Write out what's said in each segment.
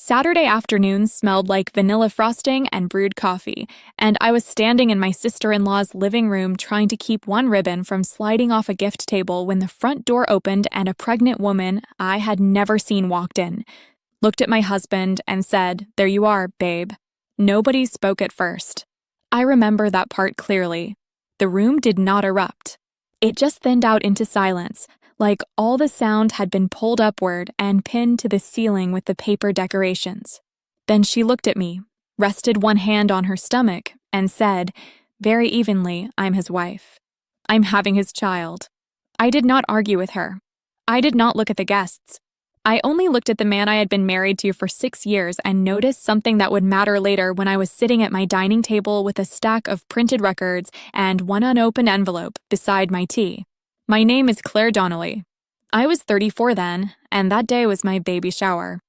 Saturday afternoons smelled like vanilla frosting and brewed coffee, and I was standing in my sister-in-law's living room trying to keep one ribbon from sliding off a gift table when the front door opened and a pregnant woman I had never seen walked in, looked at my husband, and said, "There you are, babe." Nobody spoke at first. I remember that part clearly. The room did not erupt. It just thinned out into silence, like all the sound had been pulled upward and pinned to the ceiling with the paper decorations. Then she looked at me, rested one hand on her stomach, and said, very evenly, "I'm his wife. I'm having his child." I did not argue with her. I did not look at the guests. I only looked at the man I had been married to for 6 years and noticed something that would matter later when I was sitting at my dining table with a stack of printed records and one unopened envelope beside my tea. My name is Claire Donnelly. I was 34 then, and that day was my baby shower.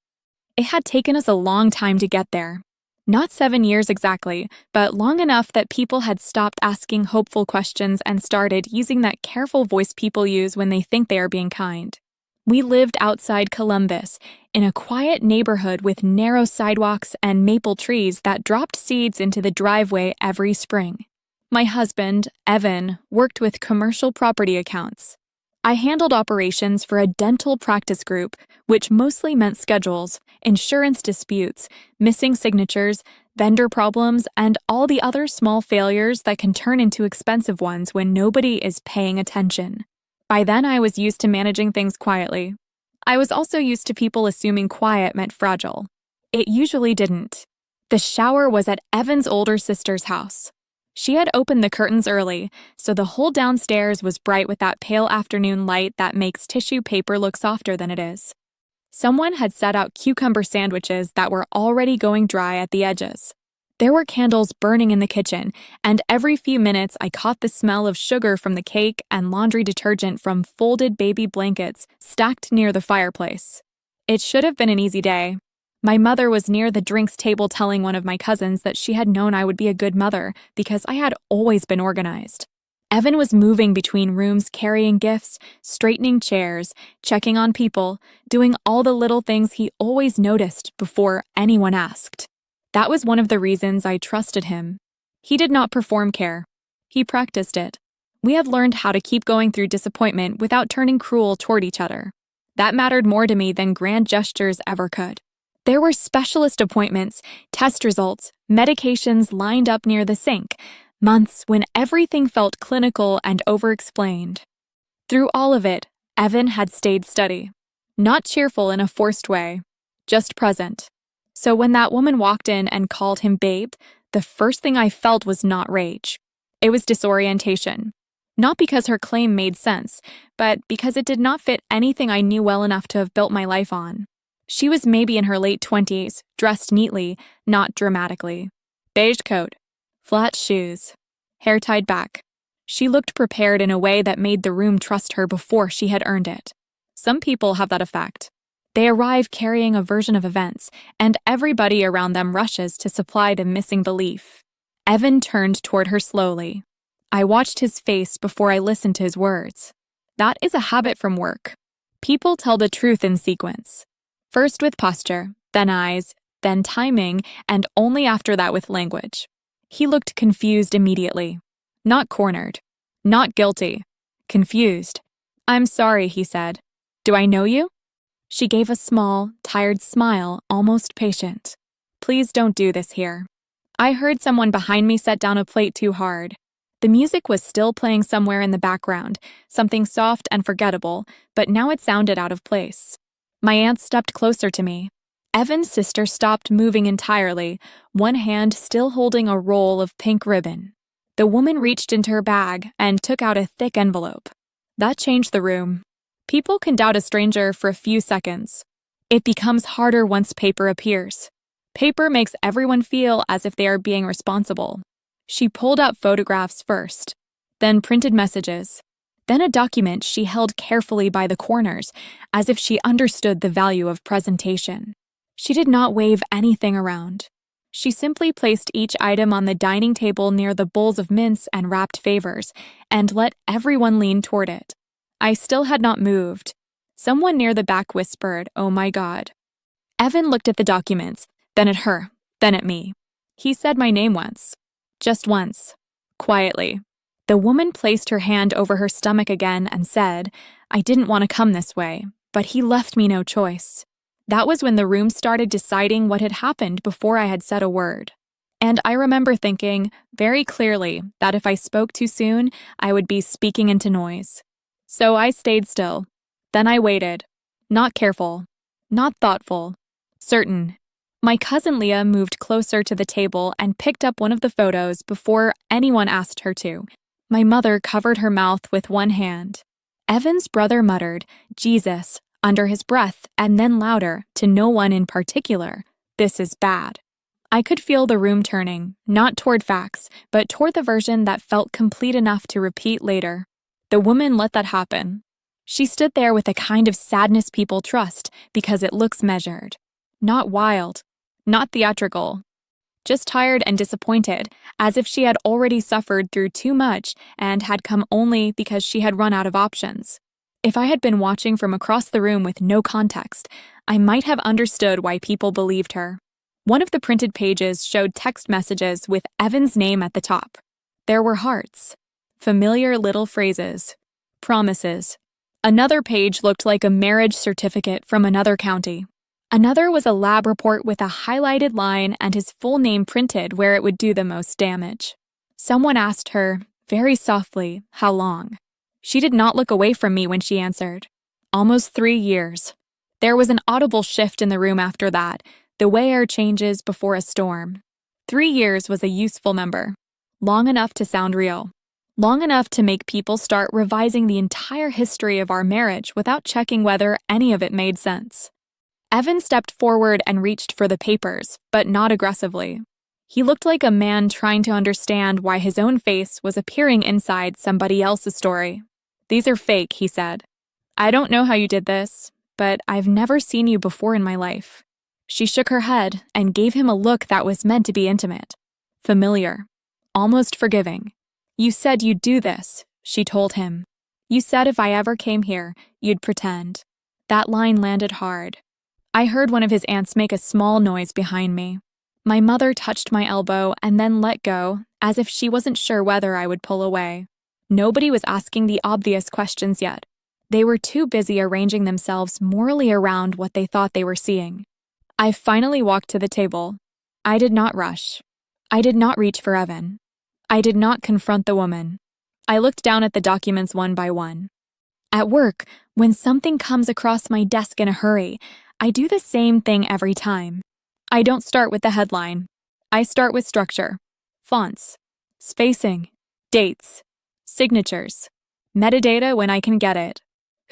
It had taken us a long time to get there. Not 7 years exactly, but long enough that people had stopped asking hopeful questions and started using that careful voice people use when they think they are being kind. We lived outside Columbus, in a quiet neighborhood with narrow sidewalks and maple trees that dropped seeds into the driveway every spring. My husband, Evan, worked with commercial property accounts. I handled operations for a dental practice group, which mostly meant schedules, insurance disputes, missing signatures, vendor problems, and all the other small failures that can turn into expensive ones when nobody is paying attention. By then, I was used to managing things quietly. I was also used to people assuming quiet meant fragile. It usually didn't. The shower was at Evan's older sister's house. She had opened the curtains early, so the whole downstairs was bright with that pale afternoon light that makes tissue paper look softer than it is. Someone had set out cucumber sandwiches that were already going dry at the edges. There were candles burning in the kitchen, and every few minutes I caught the smell of sugar from the cake and laundry detergent from folded baby blankets stacked near the fireplace. It should have been an easy day. My mother was near the drinks table telling one of my cousins that she had known I would be a good mother because I had always been organized. Evan was moving between rooms carrying gifts, straightening chairs, checking on people, doing all the little things he always noticed before anyone asked. That was one of the reasons I trusted him. He did not perform care. He practiced it. We had learned how to keep going through disappointment without turning cruel toward each other. That mattered more to me than grand gestures ever could. There were specialist appointments, test results, medications lined up near the sink, months when everything felt clinical and over-explained. Through all of it, Evan had stayed steady. Not cheerful in a forced way, just present. So when that woman walked in and called him babe, the first thing I felt was not rage. It was disorientation. Not because her claim made sense, but because it did not fit anything I knew well enough to have built my life on. She was maybe in her late 20s, dressed neatly, not dramatically. Beige coat, flat shoes, hair tied back. She looked prepared in a way that made the room trust her before she had earned it. Some people have that effect. They arrive carrying a version of events, and everybody around them rushes to supply the missing belief. Evan turned toward her slowly. I watched his face before I listened to his words. That is a habit from work. People tell the truth in sequence. First with posture, then eyes, then timing, and only after that with language. He looked confused immediately. Not cornered. Not guilty. Confused. "I'm sorry," he said. "Do I know you?" She gave a small, tired smile, almost patient. "Please don't do this here." I heard someone behind me set down a plate too hard. The music was still playing somewhere in the background, something soft and forgettable, but now it sounded out of place. My aunt stepped closer to me. Evan's sister stopped moving entirely, one hand still holding a roll of pink ribbon. The woman reached into her bag and took out a thick envelope. That changed the room. People can doubt a stranger for a few seconds. It becomes harder once paper appears. Paper makes everyone feel as if they are being responsible. She pulled out photographs first, then printed messages, then a document she held carefully by the corners, as if she understood the value of presentation. She did not wave anything around. She simply placed each item on the dining table near the bowls of mints and wrapped favors, and let everyone lean toward it. I still had not moved. Someone near the back whispered, "Oh my God." Evan looked at the documents, then at her, then at me. He said my name once. Just once. Quietly. The woman placed her hand over her stomach again and said, I didn't want to come this way, but he left me no choice. That was when the room started deciding what had happened before I had said a word. And I remember thinking, very clearly, that if I spoke too soon, I would be speaking into noise. So I stayed still. Then I waited. Not careful. Not thoughtful. Certain. My cousin Leah moved closer to the table and picked up one of the photos before anyone asked her to. My mother covered her mouth with one hand. Evan's brother muttered, Jesus, under his breath, and then louder, to no one in particular. This is bad. I could feel the room turning, not toward facts, but toward the version that felt complete enough to repeat later. The woman let that happen. She stood there with the kind of sadness people trust because it looks measured. Not wild. Not theatrical. Just tired and disappointed, as if she had already suffered through too much and had come only because she had run out of options. If I had been watching from across the room with no context, I might have understood why people believed her. One of the printed pages showed text messages with Evan's name at the top. There were hearts. Familiar little phrases. Promises. Another page looked like a marriage certificate from another county. Another was a lab report with a highlighted line and his full name printed where it would do the most damage. Someone asked her, very softly, how long. She did not look away from me when she answered. Almost 3 years. There was an audible shift in the room after that, the way air changes before a storm. 3 years was a useful number. Long enough to sound real. Long enough to make people start revising the entire history of our marriage without checking whether any of it made sense. Evan stepped forward and reached for the papers, but not aggressively. He looked like a man trying to understand why his own face was appearing inside somebody else's story. These are fake, he said. I don't know how you did this, but I've never seen you before in my life. She shook her head and gave him a look that was meant to be intimate. Familiar. Almost forgiving. You said you'd do this, she told him. You said if I ever came here, you'd pretend. That line landed hard. I heard one of his aunts make a small noise behind me. My mother touched my elbow and then let go, as if she wasn't sure whether I would pull away. Nobody was asking the obvious questions yet. They were too busy arranging themselves morally around what they thought they were seeing. I finally walked to the table. I did not rush. I did not reach for Evan. I did not confront the woman. I looked down at the documents one by one. At work, when something comes across my desk in a hurry, I do the same thing every time. I don't start with the headline. I start with structure, fonts, spacing, dates, signatures, metadata when I can get it,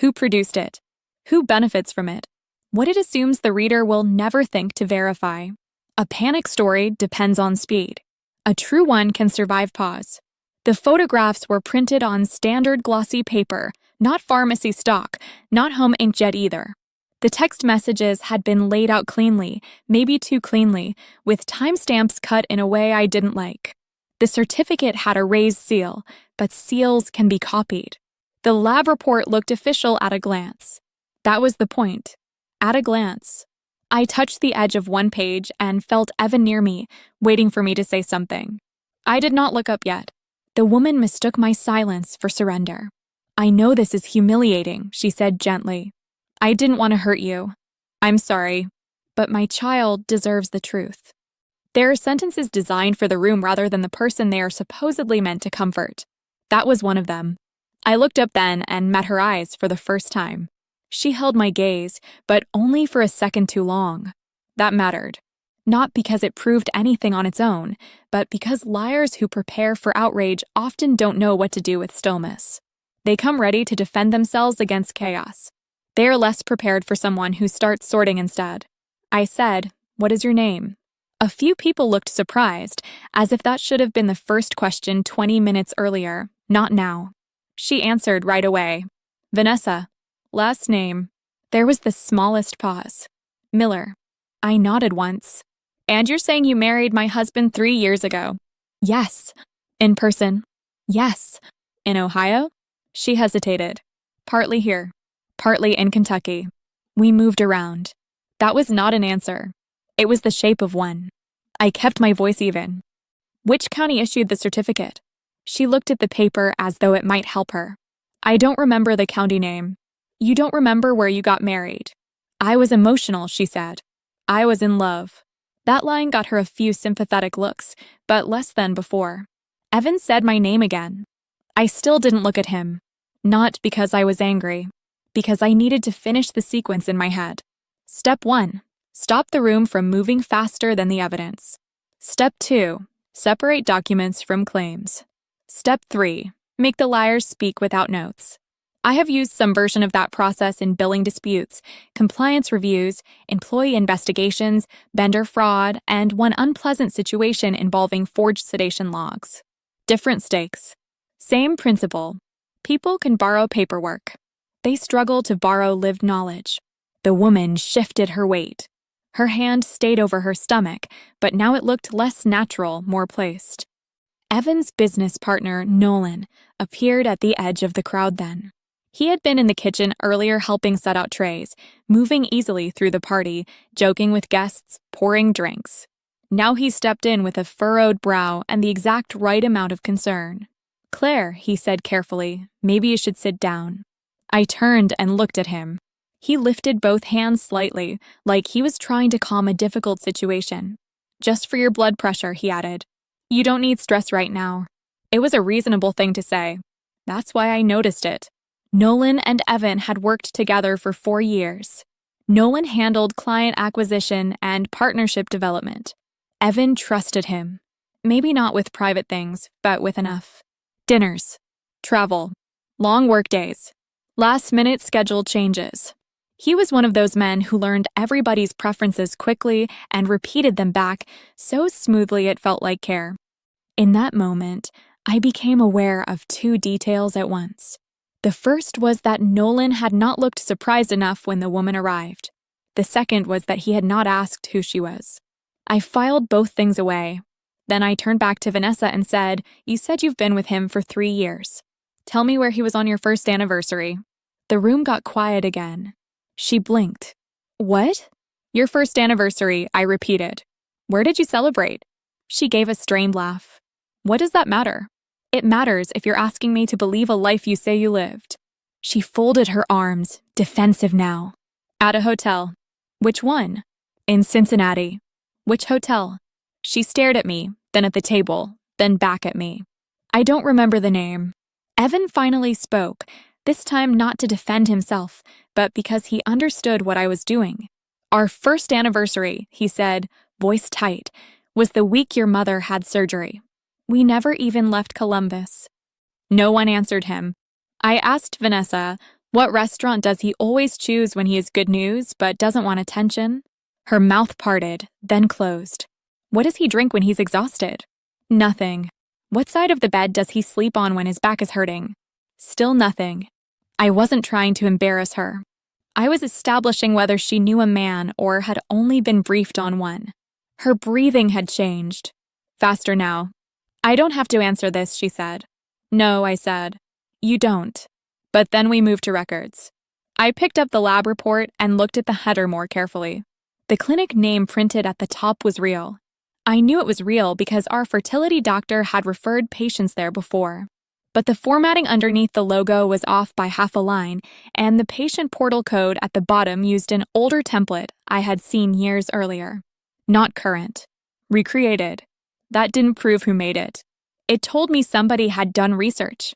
who produced it, who benefits from it, what it assumes the reader will never think to verify. A panic story depends on speed. A true one can survive pause. The photographs were printed on standard glossy paper, not pharmacy stock, not home inkjet either. The text messages had been laid out cleanly, maybe too cleanly, with timestamps cut in a way I didn't like. The certificate had a raised seal, but seals can be copied. The lab report looked official at a glance. That was the point. At a glance. I touched the edge of one page and felt Evan near me, waiting for me to say something. I did not look up yet. The woman mistook my silence for surrender. I know this is humiliating, she said gently. I didn't want to hurt you. I'm sorry, but my child deserves the truth. There are sentences designed for the room rather than the person they are supposedly meant to comfort. That was one of them. I looked up then and met her eyes for the first time. She held my gaze, but only for a second too long. That mattered. Not because it proved anything on its own, but because liars who prepare for outrage often don't know what to do with stillness. They come ready to defend themselves against chaos. They are less prepared for someone who starts sorting instead. I said, "What is your name?" A few people looked surprised, as if that should have been the first question 20 minutes earlier, not now. She answered right away. "Vanessa." Last name. There was the smallest pause. "Miller." I nodded once. "And you're saying you married my husband 3 years ago?" "Yes." "In person?" "Yes." "In Ohio?" She hesitated. "Partly here. Partly in Kentucky. We moved around." That was not an answer. It was the shape of one. I kept my voice even. Which county issued the certificate? She looked at the paper as though it might help her. I don't remember the county name. You don't remember where you got married. I was emotional, she said. I was in love. That line got her a few sympathetic looks, but less than before. Evan said my name again. I still didn't look at him. Not because I was angry. Because I needed to finish the sequence in my head. Step 1. Stop the room from moving faster than the evidence. Step 2. Separate documents from claims. Step 3. Make the liars speak without notes. I have used some version of that process in billing disputes, compliance reviews, employee investigations, vendor fraud, and one unpleasant situation involving forged sedation logs. Different stakes. Same principle. People can borrow paperwork. They struggle to borrow lived knowledge. The woman shifted her weight. Her hand stayed over her stomach, but now it looked less natural, more placed. Evan's business partner, Nolan, appeared at the edge of the crowd then. He had been in the kitchen earlier helping set out trays, moving easily through the party, joking with guests, pouring drinks. Now he stepped in with a furrowed brow and the exact right amount of concern. "Claire," he said carefully, "maybe you should sit down." I turned and looked at him. He lifted both hands slightly, like he was trying to calm a difficult situation. "Just for your blood pressure," he added. "You don't need stress right now." It was a reasonable thing to say. That's why I noticed it. Nolan and Evan had worked together for 4 years. Nolan handled client acquisition and partnership development. Evan trusted him. Maybe not with private things, but with enough. Dinners. Travel. Long workdays. Last-minute schedule changes. He was one of those men who learned everybody's preferences quickly and repeated them back so smoothly it felt like care. In that moment, I became aware of 2 details at once. The first was that Nolan had not looked surprised enough when the woman arrived. The second was that he had not asked who she was. I filed both things away. Then I turned back to Vanessa and said, "You said you've been with him for 3 years. Tell me where he was on your first anniversary." The room got quiet again. She blinked. "What?" "Your first anniversary," I repeated. "Where did you celebrate?" She gave a strained laugh. "What does that matter?" "It matters if you're asking me to believe a life you say you lived." She folded her arms, defensive now. "At a hotel." "Which one?" "In Cincinnati." "Which hotel?" She stared at me, then at the table, then back at me. "I don't remember the name." Evan finally spoke, this time not to defend himself, but because he understood what I was doing. "Our first anniversary," he said, voice tight, "was the week your mother had surgery. We never even left Columbus." No one answered him. I asked Vanessa, "What restaurant does he always choose when he is good news but doesn't want attention?" Her mouth parted, then closed. "What does he drink when he's exhausted?" "Nothing." "What side of the bed does he sleep on when his back is hurting?" Still nothing. I wasn't trying to embarrass her. I was establishing whether she knew a man or had only been briefed on one. Her breathing had changed. "Faster now." "I don't have to answer this," she said. "No," I said. "You don't." But then we moved to records. I picked up the lab report and looked at the header more carefully. The clinic name printed at the top was real. I knew it was real because our fertility doctor had referred patients there before. But the formatting underneath the logo was off by half a line, and the patient portal code at the bottom used an older template I had seen years earlier. Not current. Recreated. That didn't prove who made it. It told me somebody had done research.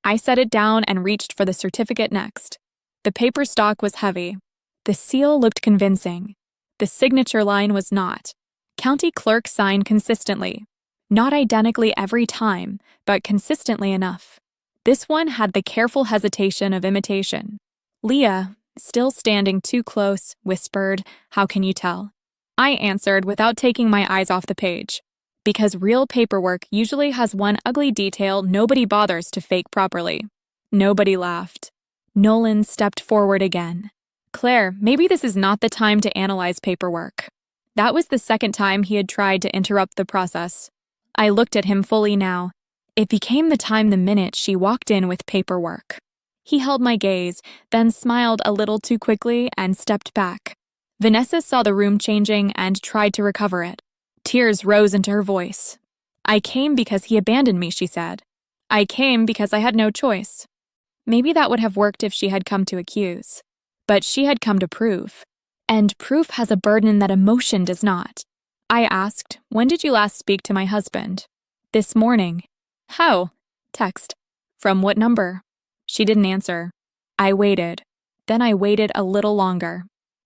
I set it down and reached for the certificate next. The paper stock was heavy. The seal looked convincing. The signature line was not. County clerk signed consistently. Not identically every time, but consistently enough. This one had the careful hesitation of imitation. Leah, still standing too close, whispered, "How can you tell?" I answered without taking my eyes off the page. Because real paperwork usually has one ugly detail nobody bothers to fake properly. Nobody laughed. Nolan stepped forward again. "Claire, maybe this is not the time to analyze paperwork." That was the second time he had tried to interrupt the process. I looked at him fully now. It became the time the minute she walked in with paperwork. He held my gaze, then smiled a little too quickly and stepped back. Vanessa saw the room changing and tried to recover it. Tears rose into her voice. "I came because he abandoned me," she said. "I came because I had no choice." Maybe that would have worked if she had come to accuse. But she had come to prove. And proof has a burden that emotion does not. I asked, "When did you last speak to my husband?" "This morning." "How?" "Text." "From what number?" She didn't answer. I waited. Then I waited a little longer.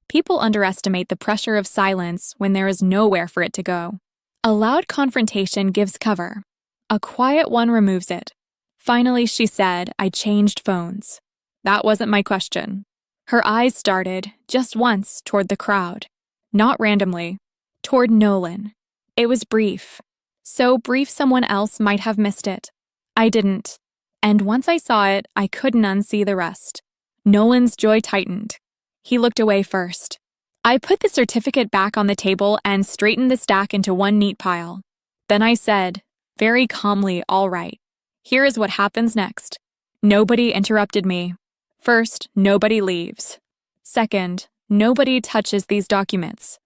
People underestimate the pressure of silence when there is nowhere for it to go. A loud confrontation gives cover. A quiet one removes it. Finally, she said, "I changed phones." That wasn't my question. Her eyes started, just once, toward the crowd. Not randomly. Toward Nolan. It was brief. So brief someone else might have missed it. I didn't. And once I saw it, I couldn't unsee the rest. Nolan's joy tightened. He looked away first. I put the certificate back on the table and straightened the stack into one neat pile. Then I said, very calmly, "All right. Here is what happens next." Nobody interrupted me. First, nobody leaves. Second, nobody touches these documents.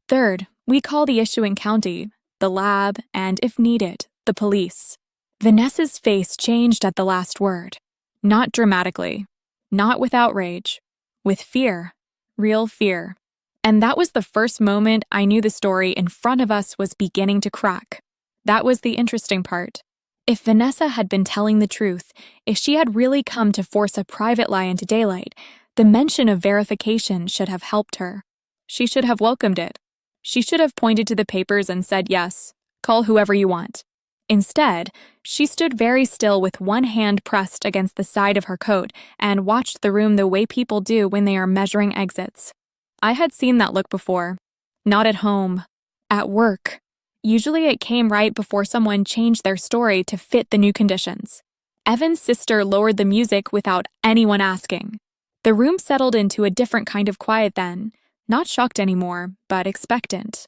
Third, we call the issuing county, the lab, and if needed, the police. Vanessa's face changed at the last word. Not dramatically. Not with outrage. With fear. Real fear. And that was the first moment I knew the story in front of us was beginning to crack. That was the interesting part. If Vanessa had been telling the truth, if she had really come to force a private lie into daylight, the mention of verification should have helped her. She should have welcomed it. She should have pointed to the papers and said, "Yes, call whoever you want." Instead, she stood very still with one hand pressed against the side of her coat and watched the room the way people do when they are measuring exits. I had seen that look before. Not at home. At work. Usually it came right before someone changed their story to fit the new conditions. Evan's sister lowered the music without anyone asking. The room settled into a different kind of quiet then, not shocked anymore, but expectant.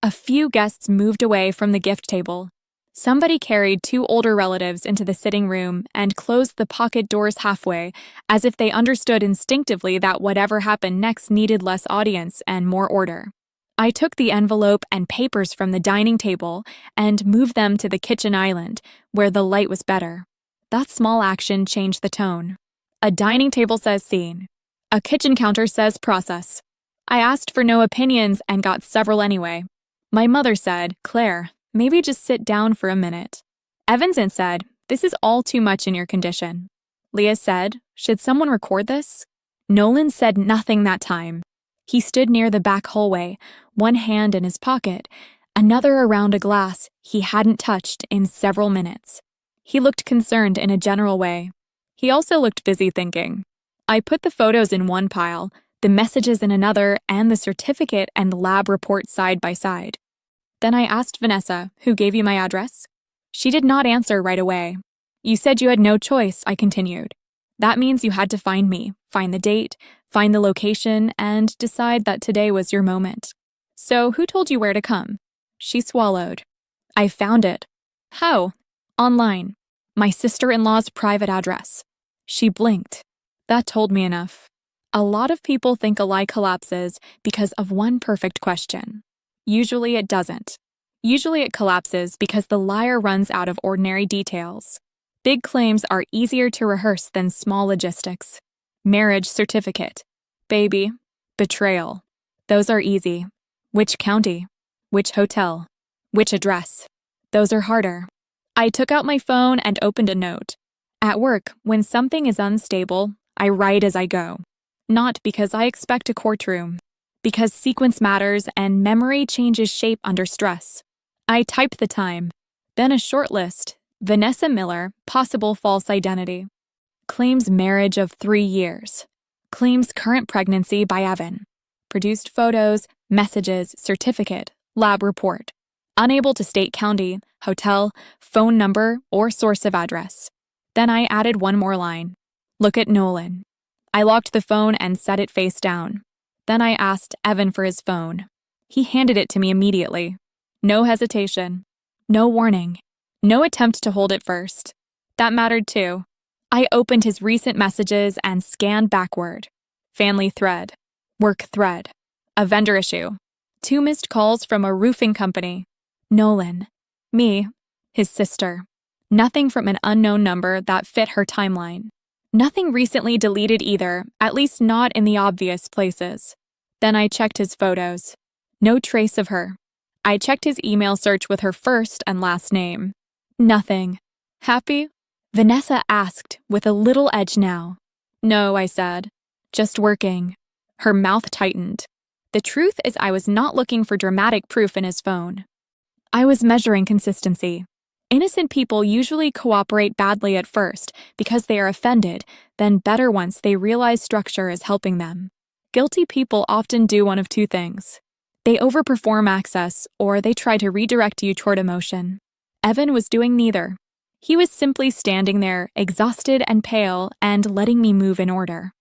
A few guests moved away from the gift table. Somebody carried two older relatives into the sitting room and closed the pocket doors halfway, as if they understood instinctively that whatever happened next needed less audience and more order. I took the envelope and papers from the dining table and moved them to the kitchen island, where the light was better. That small action changed the tone. A dining table says scene. A kitchen counter says process. I asked for no opinions and got several anyway. My mother said, "Claire, maybe just sit down for a minute." Evanson said, "This is all too much in your condition." Leah said, "Should someone record this?" Nolan said nothing that time. He stood near the back hallway, one hand in his pocket, another around a glass he hadn't touched in several minutes. He looked concerned in a general way. He also looked busy thinking. I put the photos in one pile, the messages in another, and the certificate and lab report side by side. Then I asked Vanessa, "Who gave you my address?" She did not answer right away. "You said you had no choice," I continued. "That means you had to find me, find the date, find the location, and decide that today was your moment. So who told you where to come?" She swallowed. "I found it." "How?" "Online. My sister-in-law's private address." She blinked. That told me enough. A lot of people think a lie collapses because of one perfect question. Usually it doesn't. Usually it collapses because the liar runs out of ordinary details. Big claims are easier to rehearse than small logistics. Marriage certificate. Baby. Betrayal. Those are easy. Which county? Which hotel? Which address? Those are harder. I took out my phone and opened a note. At work, when something is unstable, I write as I go. Not because I expect a courtroom. Because sequence matters and memory changes shape under stress. I typed the time. Then a short list. Vanessa Miller, possible false identity. Claims marriage of 3 years. Claims current pregnancy by Evan. Produced photos, messages, certificate, lab report. Unable to state county, hotel, phone number, or source of address. Then I added one more line. Look at Nolan. I locked the phone and set it face down. Then I asked Evan for his phone. He handed it to me immediately. No hesitation. No warning. No attempt to hold it first. That mattered too. I opened his recent messages and scanned backward. Family thread. Work thread. A vendor issue. 2 missed calls from a roofing company. Nolan. Me. His sister. Nothing from an unknown number that fit her timeline. Nothing recently deleted either, at least not in the obvious places. Then I checked his photos. No trace of her. I checked his email search with her first and last name. Nothing. Happy? Vanessa asked, with a little edge now. No, I said. Just working. Her mouth tightened. The truth is I was not looking for dramatic proof in his phone. I was measuring consistency. Innocent people usually cooperate badly at first because they are offended, then better once they realize structure is helping them. Guilty people often do one of 2 things. They overperform access, or they try to redirect you toward emotion. Evan was doing neither. He was simply standing there, exhausted and pale, and letting me move in order.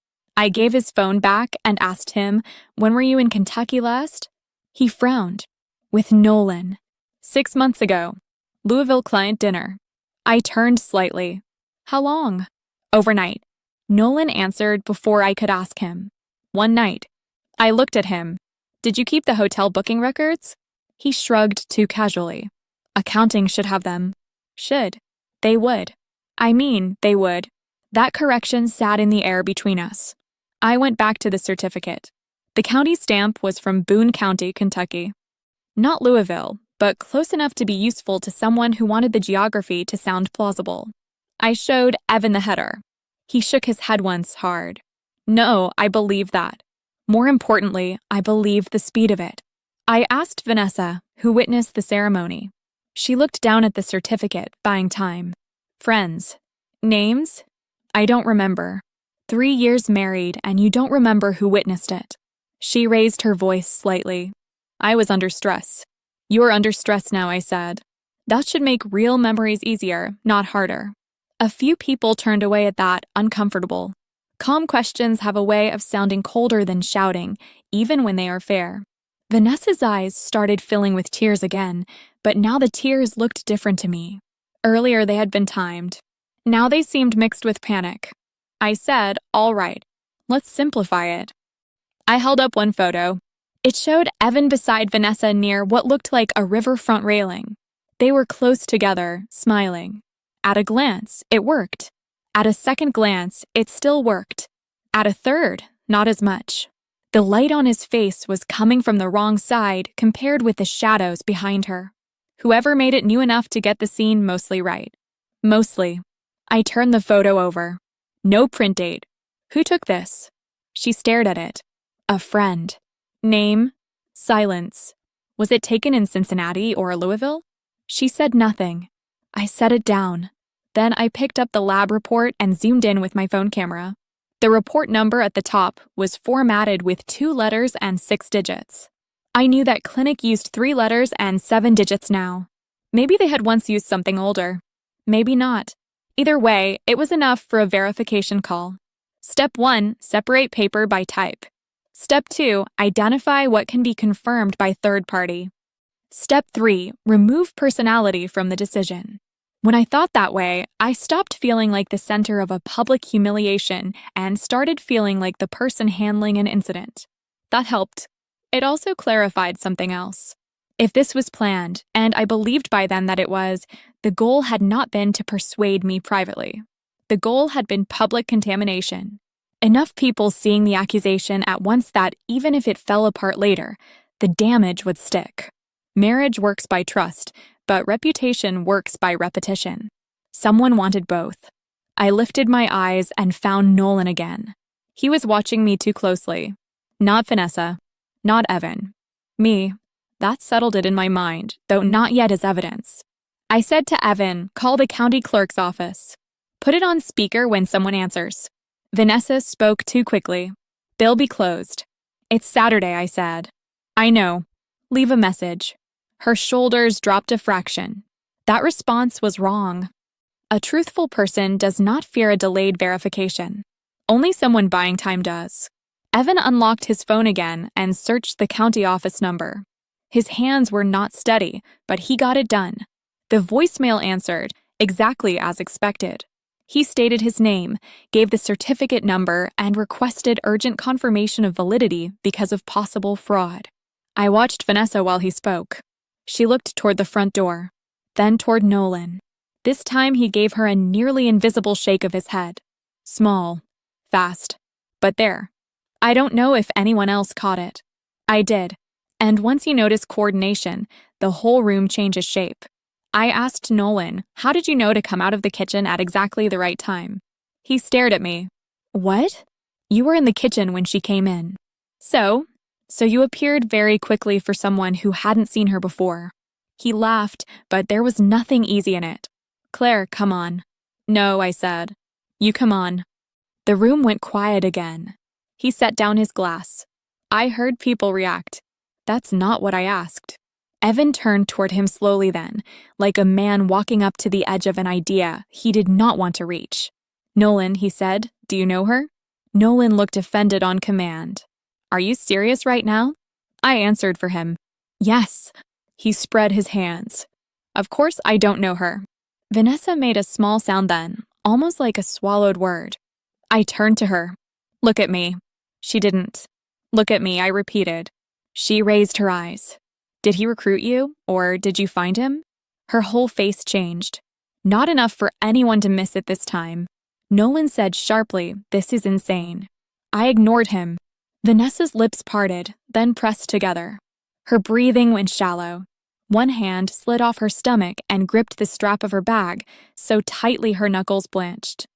I gave his phone back and asked him, "When were you in Kentucky last?" He frowned. "With Nolan. 6 months ago. Louisville client dinner." I turned slightly. "How long?" "Overnight." Nolan answered before I could ask him. "One night." I looked at him. "Did you keep the hotel booking records?" He shrugged too casually. "Accounting should have them." "Should." "They would." I mean, they would. That correction sat in the air between us. I went back to the certificate. The county stamp was from Boone County, Kentucky. Not Louisville, but close enough to be useful to someone who wanted the geography to sound plausible. I showed Evan the header. He shook his head once hard. No, I believe that. More importantly, I believed the speed of it. I asked Vanessa, who witnessed the ceremony. She looked down at the certificate, buying time. Friends. Names? I don't remember. 3 years married, and you don't remember who witnessed it. She raised her voice slightly. I was under stress. You're under stress now, I said. That should make real memories easier, not harder. A few people turned away at that, uncomfortable. Calm questions have a way of sounding colder than shouting, even when they are fair. Vanessa's eyes started filling with tears again, but now the tears looked different to me. Earlier they had been timed. Now they seemed mixed with panic. I said, all right, let's simplify it. I held up one photo. It showed Evan beside Vanessa near what looked like a riverfront railing. They were close together, smiling. At a glance, it worked. At a second glance, it still worked. At a third, not as much. The light on his face was coming from the wrong side compared with the shadows behind her. Whoever made it knew enough to get the scene mostly right. Mostly. I turned the photo over. No print date. Who took this? She stared at it. A friend. Name? Silence. Was it taken in Cincinnati or Louisville? She said nothing. I set it down. Then I picked up the lab report and zoomed in with my phone camera. The report number at the top was formatted with 2 letters and 6 digits. I knew that clinic used 3 letters and 7 digits now. Maybe they had once used something older. Maybe not. Either way, it was enough for a verification call. Step 1, separate paper by type. Step 2, identify what can be confirmed by third party. Step 3, remove personality from the decision. When I thought that way, I stopped feeling like the center of a public humiliation and started feeling like the person handling an incident. That helped. It also clarified something else. If this was planned, and I believed by then that it was, the goal had not been to persuade me privately. The goal had been public contamination. Enough people seeing the accusation at once that, even if it fell apart later, the damage would stick. Marriage works by trust, but reputation works by repetition. Someone wanted both. I lifted my eyes and found Nolan again. He was watching me too closely. Not Vanessa. Not Evan. Me. That settled it in my mind, though not yet as evidence. I said to Evan, call the county clerk's office. Put it on speaker when someone answers. Vanessa spoke too quickly. They'll be closed. It's Saturday, I said. I know. Leave a message. Her shoulders dropped a fraction. That response was wrong. A truthful person does not fear a delayed verification. Only someone buying time does. Evan unlocked his phone again and searched the county office number. His hands were not steady, but he got it done. The voicemail answered, exactly as expected. He stated his name, gave the certificate number, and requested urgent confirmation of validity because of possible fraud. I watched Vanessa while he spoke. She looked toward the front door, then toward Nolan. This time he gave her a nearly invisible shake of his head. Small, fast, but there. I don't know if anyone else caught it. I did, and once you notice coordination, the whole room changes shape. I asked Nolan, "How did you know to come out of the kitchen at exactly the right time?" He stared at me. "What?" "You were in the kitchen when she came in." So you appeared very quickly for someone who hadn't seen her before." He laughed, but there was nothing easy in it. "Claire, come on." "No," I said. "You come on." The room went quiet again. He set down his glass. I heard people react. That's not what I asked. Evan turned toward him slowly then, like a man walking up to the edge of an idea he did not want to reach. "Nolan," he said, "do you know her?" Nolan looked offended on command. "Are you serious right now?" I answered for him. "Yes." He spread his hands. "Of course I don't know her." Vanessa made a small sound then, almost like a swallowed word. I turned to her. "Look at me." She didn't. "Look at me," I repeated. She raised her eyes. "Did he recruit you, or did you find him?" Her whole face changed. Not enough for anyone to miss it this time. Nolan said sharply, "This is insane." I ignored him. Vanessa's lips parted, then pressed together. Her breathing went shallow. One hand slid off her stomach and gripped the strap of her bag so tightly her knuckles blanched.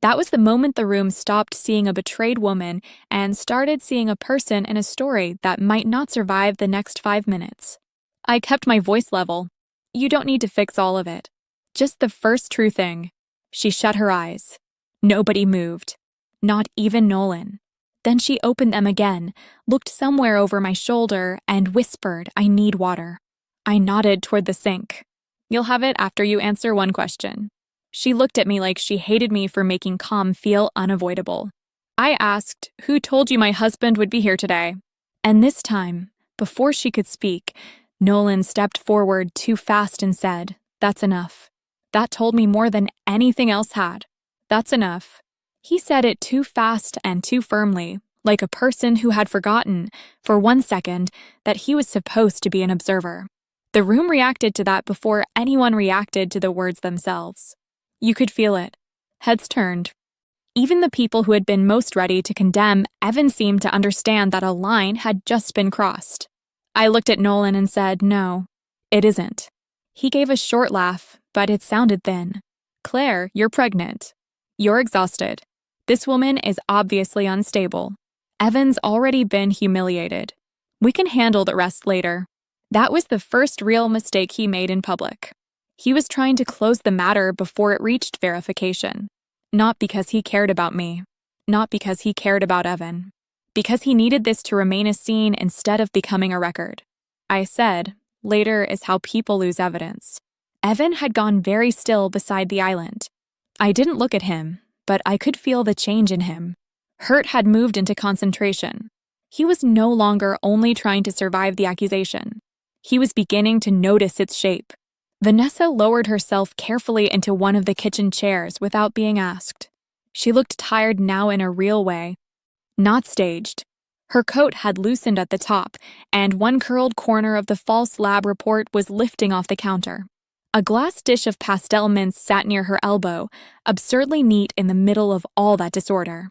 That was the moment the room stopped seeing a betrayed woman and started seeing a person in a story that might not survive the next 5 minutes. I kept my voice level. "You don't need to fix all of it. Just the first true thing." She shut her eyes. Nobody moved. Not even Nolan. Then she opened them again, looked somewhere over my shoulder, and whispered, "I need water." I nodded toward the sink. "You'll have it after you answer one question." She looked at me like she hated me for making calm feel unavoidable. I asked, "Who told you my husband would be here today?" And this time, before she could speak, Nolan stepped forward too fast and said, "That's enough." That told me more than anything else had. "That's enough." He said it too fast and too firmly, like a person who had forgotten, for 1 second, that he was supposed to be an observer. The room reacted to that before anyone reacted to the words themselves. You could feel it. Heads turned. Even the people who had been most ready to condemn Evan seemed to understand that a line had just been crossed. I looked at Nolan and said, "No, it isn't." He gave a short laugh, but it sounded thin. "Claire, you're pregnant. You're exhausted. This woman is obviously unstable. Evan's already been humiliated. We can handle the rest later." That was the first real mistake he made in public. He was trying to close the matter before it reached verification. Not because he cared about me. Not because he cared about Evan. Because he needed this to remain a scene instead of becoming a record. I said, "Later is how people lose evidence." Evan had gone very still beside the island. I didn't look at him, but I could feel the change in him. Hurt had moved into concentration. He was no longer only trying to survive the accusation. He was beginning to notice its shape. Vanessa lowered herself carefully into one of the kitchen chairs without being asked. She looked tired now in a real way. Not staged. Her coat had loosened at the top, and one curled corner of the false lab report was lifting off the counter. A glass dish of pastel mints sat near her elbow, absurdly neat in the middle of all that disorder.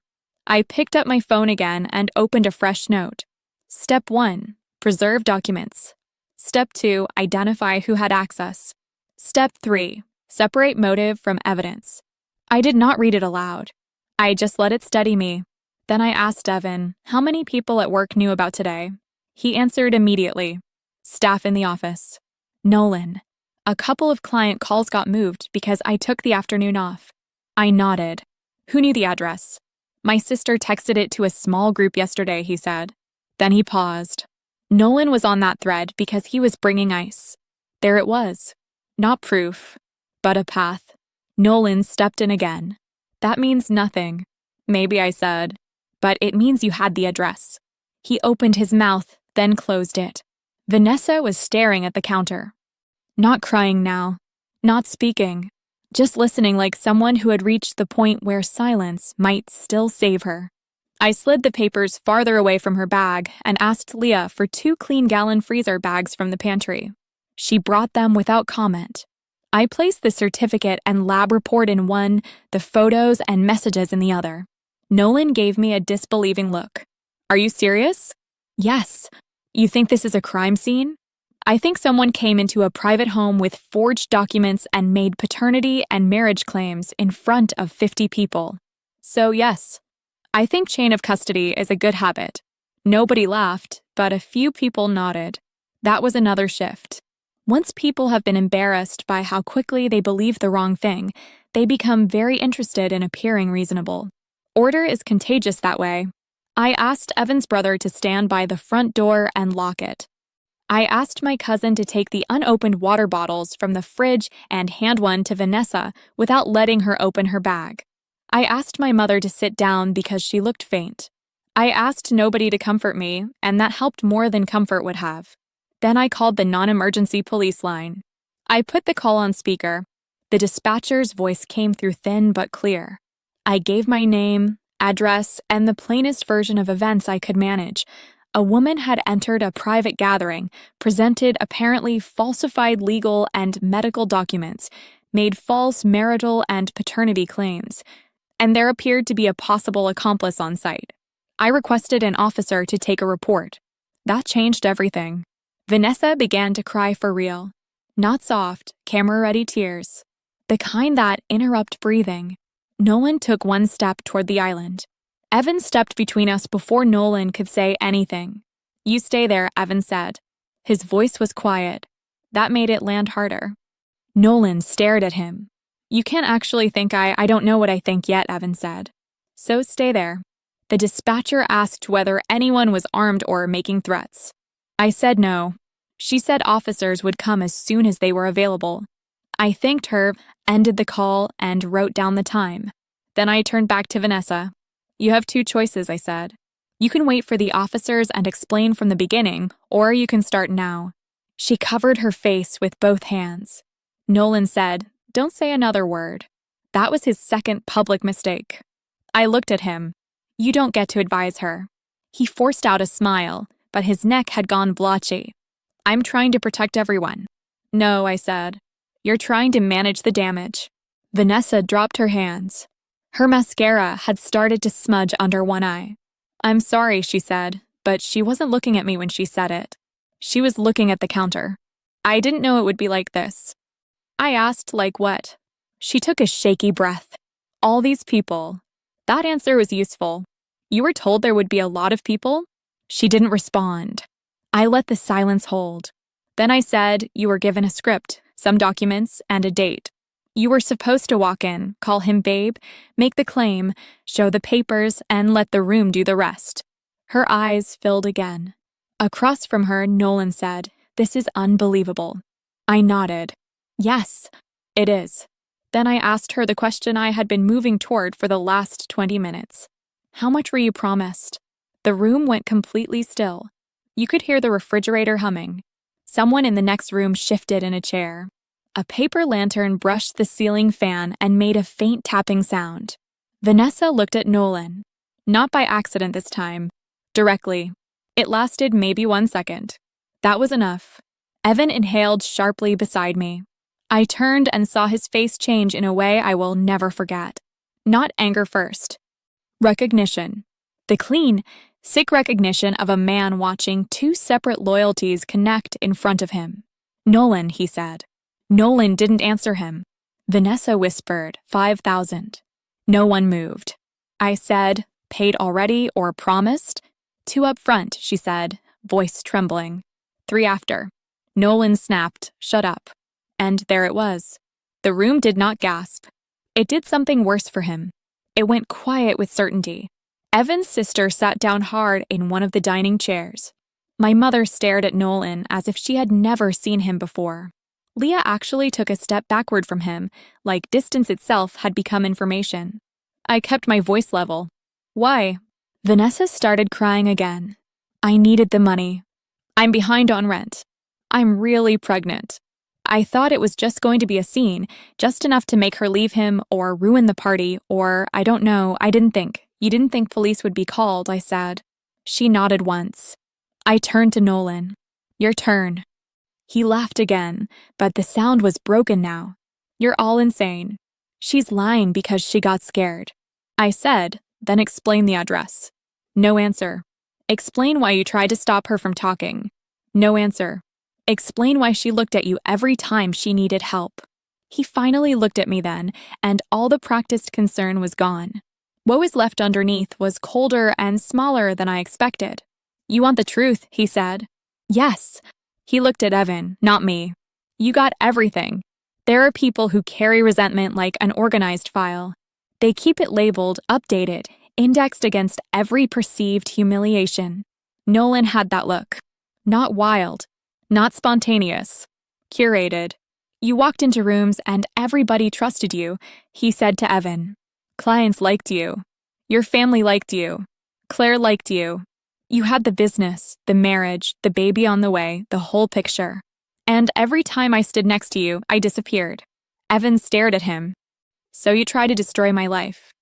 I picked up my phone again and opened a fresh note. Step 1. Preserve documents. Step 2. Identify who had access. Step 3. Separate motive from evidence. I did not read it aloud. I just let it steady me. Then I asked Evan, how many people at work knew about today? He answered immediately. Staff in the office. Nolan. A couple of client calls got moved because I took the afternoon off. I nodded. Who knew the address? My sister texted it to a small group yesterday, he said. Then he paused. Nolan was on that thread because he was bringing ice. There it was. Not proof, but a path. Nolan stepped in again. That means nothing. Maybe I said. But it means you had the address. He opened his mouth, then closed it. Vanessa was staring at the counter. Not crying now. Not speaking. just listening like someone who had reached the point where silence might still save her. I slid the papers farther away from her bag and asked Leah for 2 clean-gallon freezer bags from the pantry. She brought them without comment. I placed the certificate and lab report in one, the photos and messages in the other. Nolan gave me a disbelieving look. Are you serious? Yes. You think this is a crime scene? I think someone came into a private home with forged documents and made paternity and marriage claims in front of 50 people. So yes, I think chain of custody is a good habit. Nobody laughed, but a few people nodded. That was another shift. Once people have been embarrassed by how quickly they believe the wrong thing, they become very interested in appearing reasonable. Order is contagious that way. I asked Evan's brother to stand by the front door and lock it. I asked my cousin to take the unopened water bottles from the fridge and hand one to Vanessa without letting her open her bag. I asked my mother to sit down because she looked faint. I asked nobody to comfort me, and that helped more than comfort would have. Then I called the non-emergency police line. I put the call on speaker. The dispatcher's voice came through thin but clear. I gave my name, address, and the plainest version of events I could manage. A woman had entered a private gathering, presented apparently falsified legal and medical documents, made false marital and paternity claims, and there appeared to be a possible accomplice on site. I requested an officer to take a report. That changed everything. Vanessa began to cry for real. Not soft, camera-ready tears. The kind that interrupt breathing. Nolan took one step toward the island. Evan stepped between us before Nolan could say anything. You stay there, Evan said. His voice was quiet. That made it land harder. Nolan stared at him. You can't actually think I don't know what I think yet, Evan said. So stay there. The dispatcher asked whether anyone was armed or making threats. I said no. She said officers would come as soon as they were available. I thanked her, ended the call, and wrote down the time. Then I turned back to Vanessa. You have 2 choices, I said. You can wait for the officers and explain from the beginning, or you can start now. She covered her face with both hands. Nolan said, Don't say another word. That was his second public mistake. I looked at him. You don't get to advise her. He forced out a smile, but his neck had gone blotchy. I'm trying to protect everyone. No, I said. You're trying to manage the damage. Vanessa dropped her hands. Her mascara had started to smudge under one eye. I'm sorry, she said, but she wasn't looking at me when she said it. She was looking at the counter. I didn't know it would be like this. I asked, like what? She took a shaky breath. All these people. That answer was useful. You were told there would be a lot of people? She didn't respond. I let the silence hold. Then I said, you were given a script, some documents, and a date. You were supposed to walk in, call him babe, make the claim, show the papers, and let the room do the rest. Her eyes filled again. Across from her, Nolan said, This is unbelievable. I nodded. Yes, it is. Then I asked her the question I had been moving toward for the last 20 minutes. How much were you promised? The room went completely still. You could hear the refrigerator humming. Someone in the next room shifted in a chair. A paper lantern brushed the ceiling fan and made a faint tapping sound. Vanessa looked at Nolan. Not by accident this time. Directly. It lasted maybe 1 second. That was enough. Evan inhaled sharply beside me. I turned and saw his face change in a way I will never forget. Not anger first. Recognition. The clean, sick recognition of a man watching 2 separate loyalties connect in front of him. Nolan, he said. Nolan didn't answer him. Vanessa whispered, 5,000. No one moved. I said, paid already or promised? 2 up front, she said, voice trembling. 3 after. Nolan snapped, shut up. And there it was. The room did not gasp. It did something worse for him. It went quiet with certainty. Evan's sister sat down hard in one of the dining chairs. My mother stared at Nolan as if she had never seen him before. Leah actually took a step backward from him, like distance itself had become information. I kept my voice level. Why? Vanessa started crying again. I needed the money. I'm behind on rent. I'm really pregnant. I thought it was just going to be a scene, just enough to make her leave him or ruin the party, or I don't know, I didn't think. You didn't think police would be called, I said. She nodded once. I turned to Nolan. Your turn. He laughed again, but the sound was broken now. You're all insane. She's lying because she got scared. I said, then explain the address. No answer. Explain why you tried to stop her from talking. No answer. Explain why she looked at you every time she needed help. He finally looked at me then, and all the practiced concern was gone. What was left underneath was colder and smaller than I expected. You want the truth, he said. Yes. He looked at Evan, not me. You got everything. There are people who carry resentment like an organized file. They keep it labeled, updated, indexed against every perceived humiliation. Nolan had that look. Not wild. Not spontaneous. Curated. You walked into rooms and everybody trusted you, he said to Evan. Clients liked you. Your family liked you. Claire liked you. You had the business, the marriage, the baby on the way, the whole picture. And every time I stood next to you, I disappeared. Evan stared at him. So you tried to destroy my life.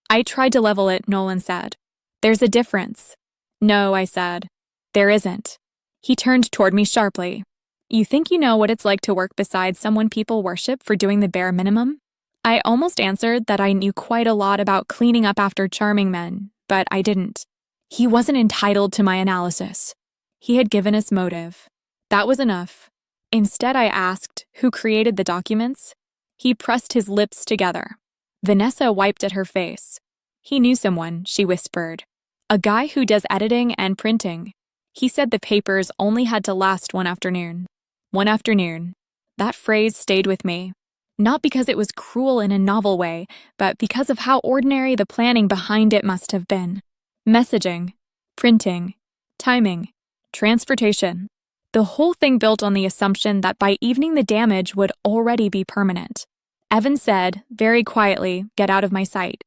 I tried to level it, Nolan said. There's a difference. No, I said. There isn't. He turned toward me sharply. You think you know what it's like to work beside someone people worship for doing the bare minimum? I almost answered that I knew quite a lot about cleaning up after charming men, but I didn't. He wasn't entitled to my analysis. He had given us motive. That was enough. Instead, I asked, who created the documents? He pressed his lips together. Vanessa wiped at her face. He knew someone, she whispered. A guy who does editing and printing. He said the papers only had to last one afternoon. One afternoon. That phrase stayed with me. Not because it was cruel in a novel way, but because of how ordinary the planning behind it must have been. Messaging, printing, timing, transportation. The whole thing built on the assumption that by evening the damage would already be permanent. Evan said, very quietly, get out of my sight.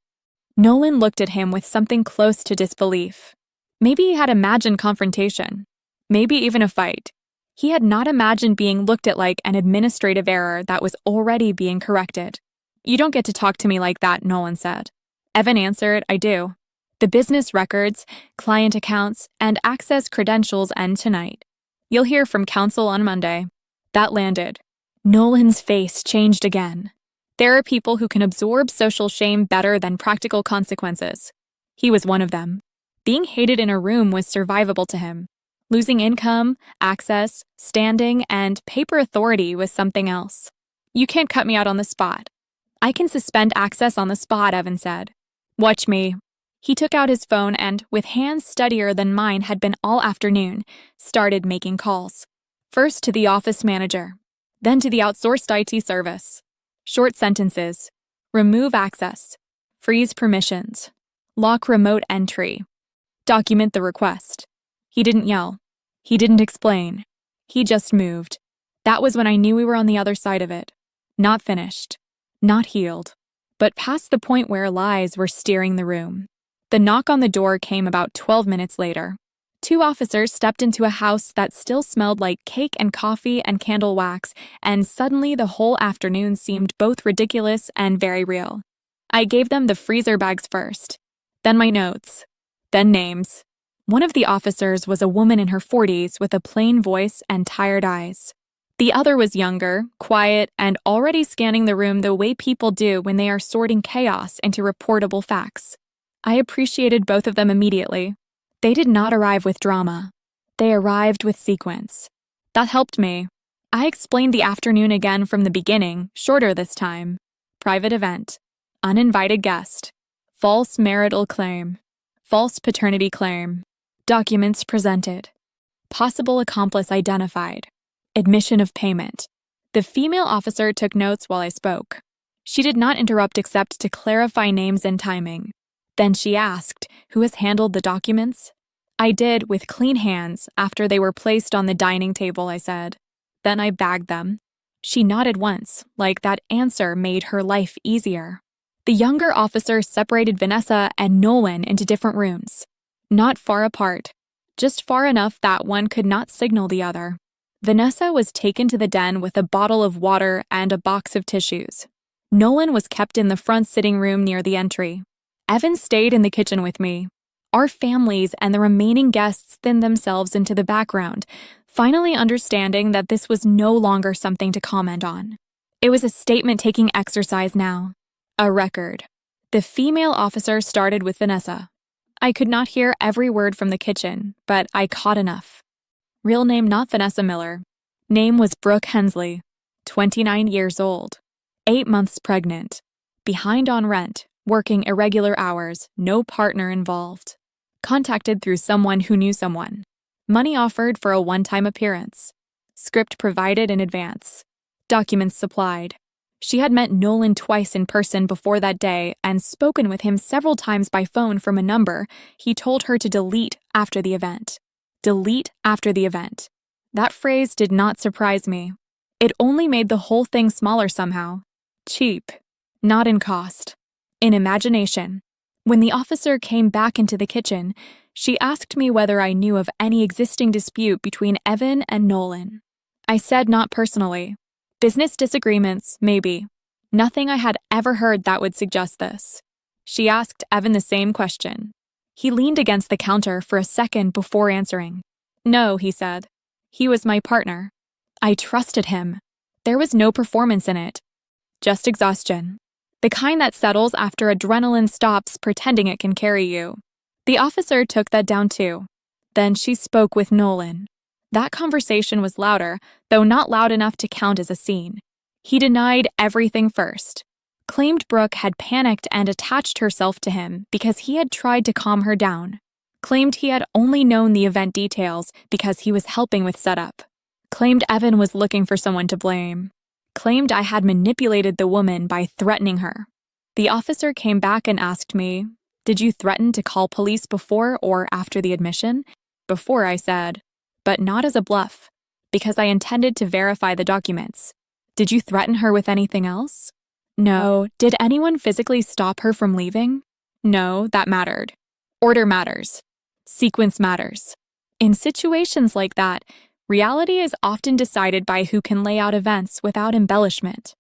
Nolan looked at him with something close to disbelief. Maybe he had imagined confrontation. Maybe even a fight. He had not imagined being looked at like an administrative error that was already being corrected. You don't get to talk to me like that, Nolan said. Evan answered, I do. The business records, client accounts, and access credentials end tonight. You'll hear from counsel on Monday. That landed. Nolan's face changed again. There are people who can absorb social shame better than practical consequences. He was one of them. Being hated in a room was survivable to him. Losing income, access, standing, and paper authority was something else. You can't cut me out on the spot. I can suspend access on the spot, Evan said. Watch me. He took out his phone and, with hands steadier than mine had been all afternoon, started making calls. First to the office manager, then to the outsourced IT service. Short sentences. Remove access. Freeze permissions. Lock remote entry. Document the request. He didn't yell. He didn't explain. He just moved. That was when I knew we were on the other side of it. Not finished. Not healed. But past the point where lies were steering the room. The knock on the door came about 12 minutes later. 2 officers stepped into a house that still smelled like cake and coffee and candle wax, and suddenly the whole afternoon seemed both ridiculous and very real. I gave them the freezer bags first, then my notes, then names. One of the officers was a woman in her 40s with a plain voice and tired eyes. The other was younger, quiet, and already scanning the room the way people do when they are sorting chaos into reportable facts. I appreciated both of them immediately. They did not arrive with drama. They arrived with sequence. That helped me. I explained the afternoon again from the beginning, shorter this time. Private event. Uninvited guest. False marital claim. False paternity claim. Documents presented. Possible accomplice identified. Admission of payment. The female officer took notes while I spoke. She did not interrupt except to clarify names and timing. Then she asked, who has handled the documents? I did with clean hands after they were placed on the dining table, I said. Then I bagged them. She nodded once, like that answer made her life easier. The younger officer separated Vanessa and Nolan into different rooms. Not far apart, just far enough that one could not signal the other. Vanessa was taken to the den with a bottle of water and a box of tissues. Nolan was kept in the front sitting room near the entry. Evan stayed in the kitchen with me. Our families and the remaining guests thinned themselves into the background, finally understanding that this was no longer something to comment on. It was a statement-taking exercise now. A record. The female officer started with Vanessa. I could not hear every word from the kitchen, but I caught enough. Real name not Vanessa Miller. Name was Brooke Hensley, 29 years old, 8 months pregnant, behind on rent, working irregular hours, no partner involved. Contacted through someone who knew someone. Money offered for a one-time appearance. Script provided in advance. Documents supplied. She had met Nolan twice in person before that day and spoken with him several times by phone from a number he told her to delete after the event. Delete after the event. That phrase did not surprise me. It only made the whole thing smaller somehow. Cheap. Not in cost. In imagination. When the officer came back into the kitchen, she asked me whether I knew of any existing dispute between Evan and Nolan. I said not personally. Business disagreements, maybe. Nothing I had ever heard that would suggest this. She asked Evan the same question. He leaned against the counter for a second before answering. No, he said. He was my partner. I trusted him. There was no performance in it. Just exhaustion. The kind that settles after adrenaline stops pretending it can carry you. The officer took that down too. Then she spoke with Nolan. That conversation was louder, though not loud enough to count as a scene. He denied everything first. Claimed Brooke had panicked and attached herself to him because he had tried to calm her down. Claimed he had only known the event details because he was helping with setup. Claimed Evan was looking for someone to blame. Claimed I had manipulated the woman by threatening her. The officer came back and asked me, "Did you threaten to call police before or after the admission?" Before, I said, but not as a bluff, because I intended to verify the documents. Did you threaten her with anything else? No. Did anyone physically stop her from leaving? No, that mattered. Order matters. Sequence matters. In situations like that, reality is often decided by who can lay out events without embellishment.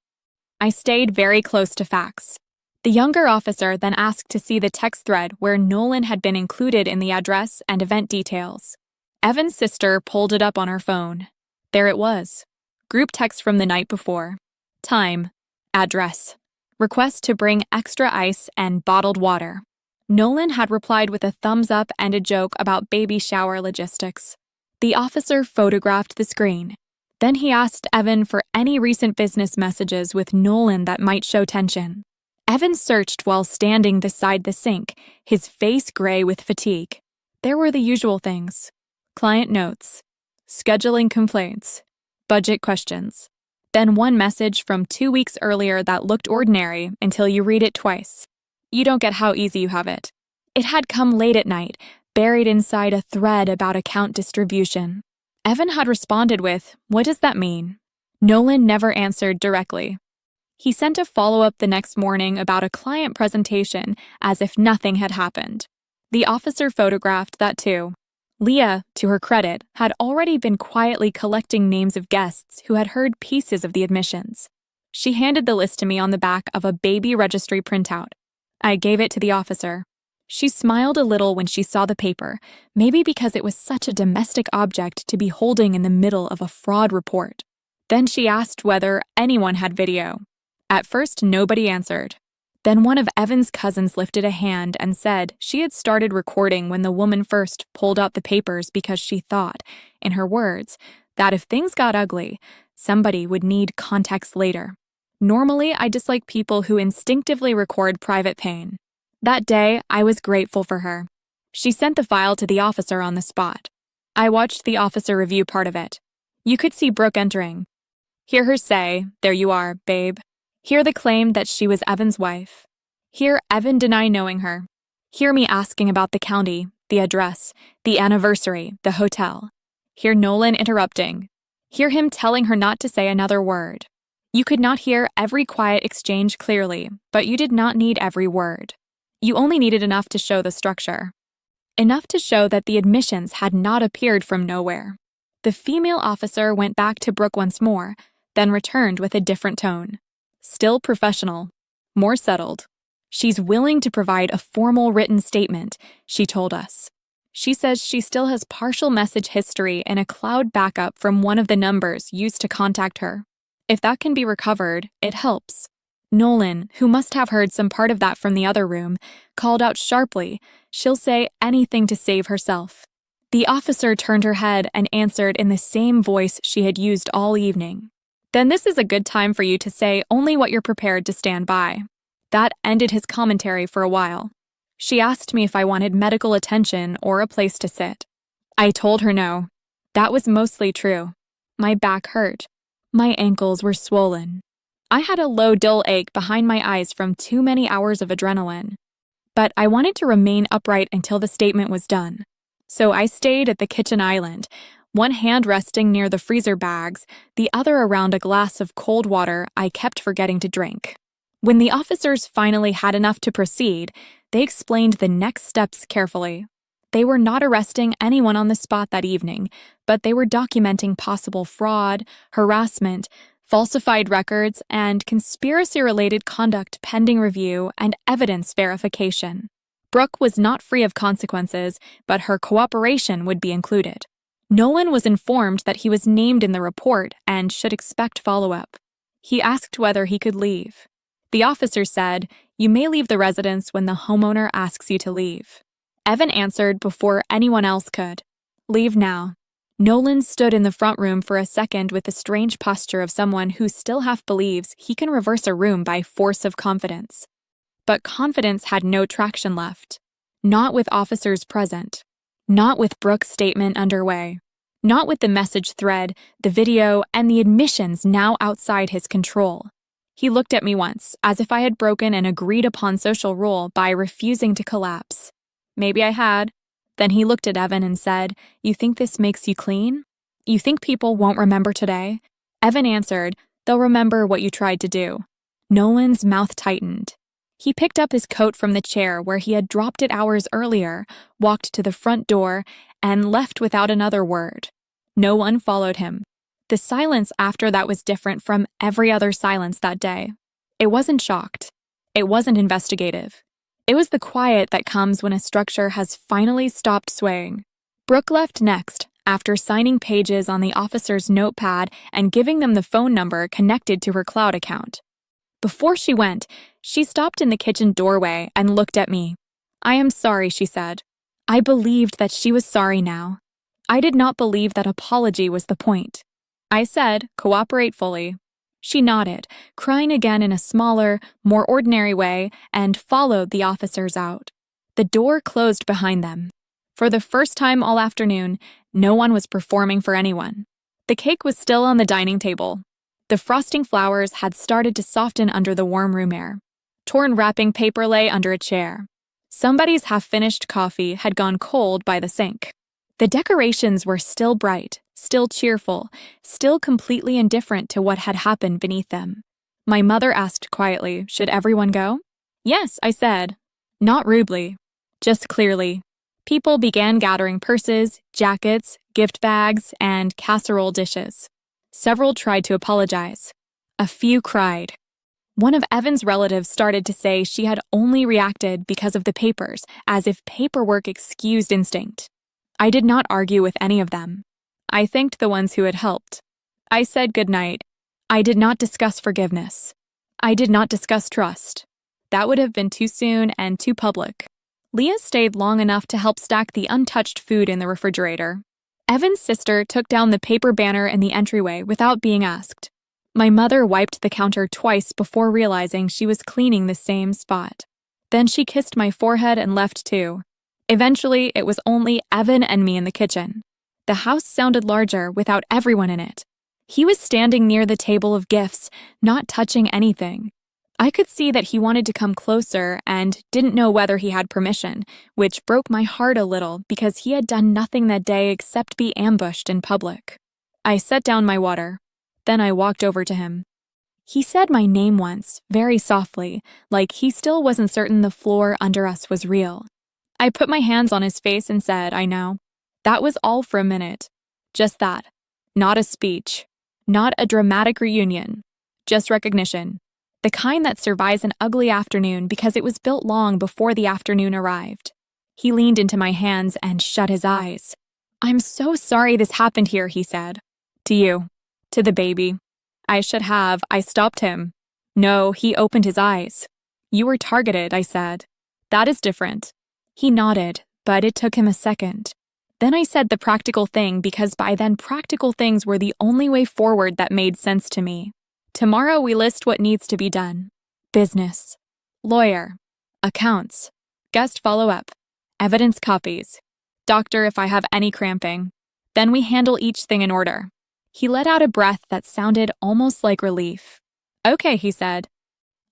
I stayed very close to facts. The younger officer then asked to see the text thread where Nolan had been included in the address and event details. Evan's sister pulled it up on her phone. There it was. Group text from the night before. Time. Address. Request to bring extra ice and bottled water. Nolan had replied with a thumbs up and a joke about baby shower logistics. The officer photographed the screen. Then he asked Evan for any recent business messages with Nolan that might show tension. Evan searched while standing beside the sink, his face gray with fatigue. There were the usual things. Client notes, scheduling complaints, budget questions. Then one message from 2 weeks earlier that looked ordinary until you read it twice. You don't get how easy you have it. It had come late at night, buried inside a thread about account distribution. Evan had responded with, "What does that mean?" Nolan never answered directly. He sent a follow-up the next morning about a client presentation as if nothing had happened. The officer photographed that too. Leah, to her credit, had already been quietly collecting names of guests who had heard pieces of the admissions. She handed the list to me on the back of a baby registry printout. I gave it to the officer. She smiled a little when she saw the paper, maybe because it was such a domestic object to be holding in the middle of a fraud report. Then she asked whether anyone had video. At first, nobody answered. Then one of Evan's cousins lifted a hand and said she had started recording when the woman first pulled out the papers because she thought, in her words, that if things got ugly, somebody would need context later. Normally, I dislike people who instinctively record private pain. That day, I was grateful for her. She sent the file to the officer on the spot. I watched the officer review part of it. You could see Brooke entering. Hear her say, "There you are, babe." Hear the claim that she was Evan's wife. Hear Evan deny knowing her. Hear me asking about the county, the address, the anniversary, the hotel. Hear Nolan interrupting. Hear him telling her not to say another word. You could not hear every quiet exchange clearly, but you did not need every word. You only needed enough to show the structure. Enough to show that the admissions had not appeared from nowhere. The female officer went back to Brooke once more, then returned with a different tone. Still professional, more settled. She's willing to provide a formal written statement, she told us. She says she still has partial message history in a cloud backup from one of the numbers used to contact her. If that can be recovered, it helps. Nolan, who must have heard some part of that from the other room, called out sharply, she'll say anything to save herself. The officer turned her head and answered in the same voice she had used all evening. Then this is a good time for you to say only what you're prepared to stand by. That ended his commentary for a while. She asked me if I wanted medical attention or a place to sit. I told her no. That was mostly true. My back hurt. My ankles were swollen. I had a low, dull ache behind my eyes from too many hours of adrenaline. But I wanted to remain upright until the statement was done. So I stayed at the kitchen island, one hand resting near the freezer bags, the other around a glass of cold water I kept forgetting to drink. When the officers finally had enough to proceed, they explained the next steps carefully. They were not arresting anyone on the spot that evening, but they were documenting possible fraud, harassment, falsified records, and conspiracy-related conduct pending review and evidence verification. Brooke was not free of consequences, but her cooperation would be included. Nolan was informed that he was named in the report and should expect follow-up. He asked whether he could leave. The officer said, "You may leave the residence when the homeowner asks you to leave." Evan answered before anyone else could. "Leave now." Nolan stood in the front room for a second with the strange posture of someone who still half believes he can reverse a room by force of confidence. But confidence had no traction left. Not with officers present. Not with Brooke's statement underway. Not with the message thread, the video, and the admissions now outside his control. He looked at me once, as if I had broken an agreed-upon social rule by refusing to collapse. Maybe I had. Then he looked at Evan and said, "You think this makes you clean? You think people won't remember today?" Evan answered, "They'll remember what you tried to do." Nolan's mouth tightened. He picked up his coat from the chair where he had dropped it hours earlier, walked to the front door, and left without another word. No one followed him. The silence after that was different from every other silence that day. It wasn't shocked. It wasn't investigative. It was the quiet that comes when a structure has finally stopped swaying. Brooke left next, after signing pages on the officer's notepad and giving them the phone number connected to her cloud account. Before she went, she stopped in the kitchen doorway and looked at me. "I am sorry," she said. I believed that she was sorry now. I did not believe that apology was the point. I said, "Cooperate fully." She nodded, crying again in a smaller, more ordinary way, and followed the officers out. The door closed behind them. For the first time all afternoon, no one was performing for anyone. The cake was still on the dining table. The frosting flowers had started to soften under the warm room air. Torn wrapping paper lay under a chair. Somebody's half-finished coffee had gone cold by the sink. The decorations were still bright, still cheerful, still completely indifferent to what had happened beneath them. My mother asked quietly, "Should everyone go?" "Yes," I said. Not rudely, just clearly. People began gathering purses, jackets, gift bags, and casserole dishes. Several tried to apologize. A few cried. One of Evan's relatives started to say she had only reacted because of the papers, as if paperwork excused instinct. I did not argue with any of them. I thanked the ones who had helped. I said goodnight. I did not discuss forgiveness. I did not discuss trust. That would have been too soon and too public. Leah stayed long enough to help stack the untouched food in the refrigerator. Evan's sister took down the paper banner in the entryway without being asked. My mother wiped the counter twice before realizing she was cleaning the same spot. Then she kissed my forehead and left too. Eventually, it was only Evan and me in the kitchen. The house sounded larger without everyone in it. He was standing near the table of gifts, not touching anything. I could see that he wanted to come closer and didn't know whether he had permission, which broke my heart a little because he had done nothing that day except be ambushed in public. I set down my water. Then I walked over to him. He said my name once, very softly, like he still wasn't certain the floor under us was real. I put my hands on his face and said, "I know." That was all for a minute. Just that. Not a speech. Not a dramatic reunion. Just recognition. The kind that survives an ugly afternoon because it was built long before the afternoon arrived. He leaned into my hands and shut his eyes. "I'm so sorry this happened here," he said. "To you. To the baby." I should have. I stopped him. No, he opened his eyes. "You were targeted," I said. "That is different." He nodded, but it took him a second. Then I said the practical thing because by then practical things were the only way forward that made sense to me. "Tomorrow we list what needs to be done. Business. Lawyer. Accounts. Guest follow-up. Evidence copies. Doctor if I have any cramping. Then we handle each thing in order." He let out a breath that sounded almost like relief. "Okay," he said.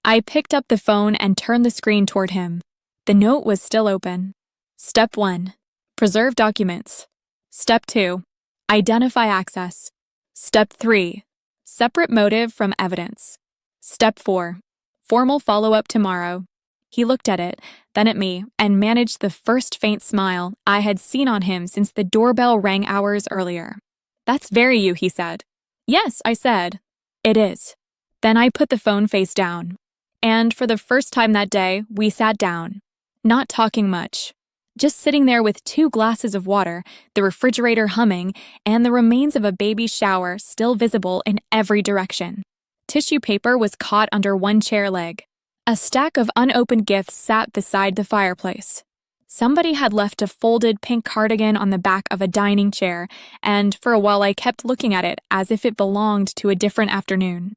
I picked up the phone and turned the screen toward him. The note was still open. Step 1. Preserve documents. Step 2. Identify access. Step 3. Separate motive from evidence. Step 4. Formal follow-up tomorrow. He looked at it, then at me, and managed the first faint smile I had seen on him since the doorbell rang hours earlier. "That's very you," he said. "Yes," I said. "It is." Then I put the phone face down. And for the first time that day, we sat down. Not talking much. Just sitting there with 2 glasses of water, the refrigerator humming, and the remains of a baby shower still visible in every direction. Tissue paper was caught under one chair leg. A stack of unopened gifts sat beside the fireplace. Somebody had left a folded pink cardigan on the back of a dining chair, and for a while I kept looking at it as if it belonged to a different afternoon.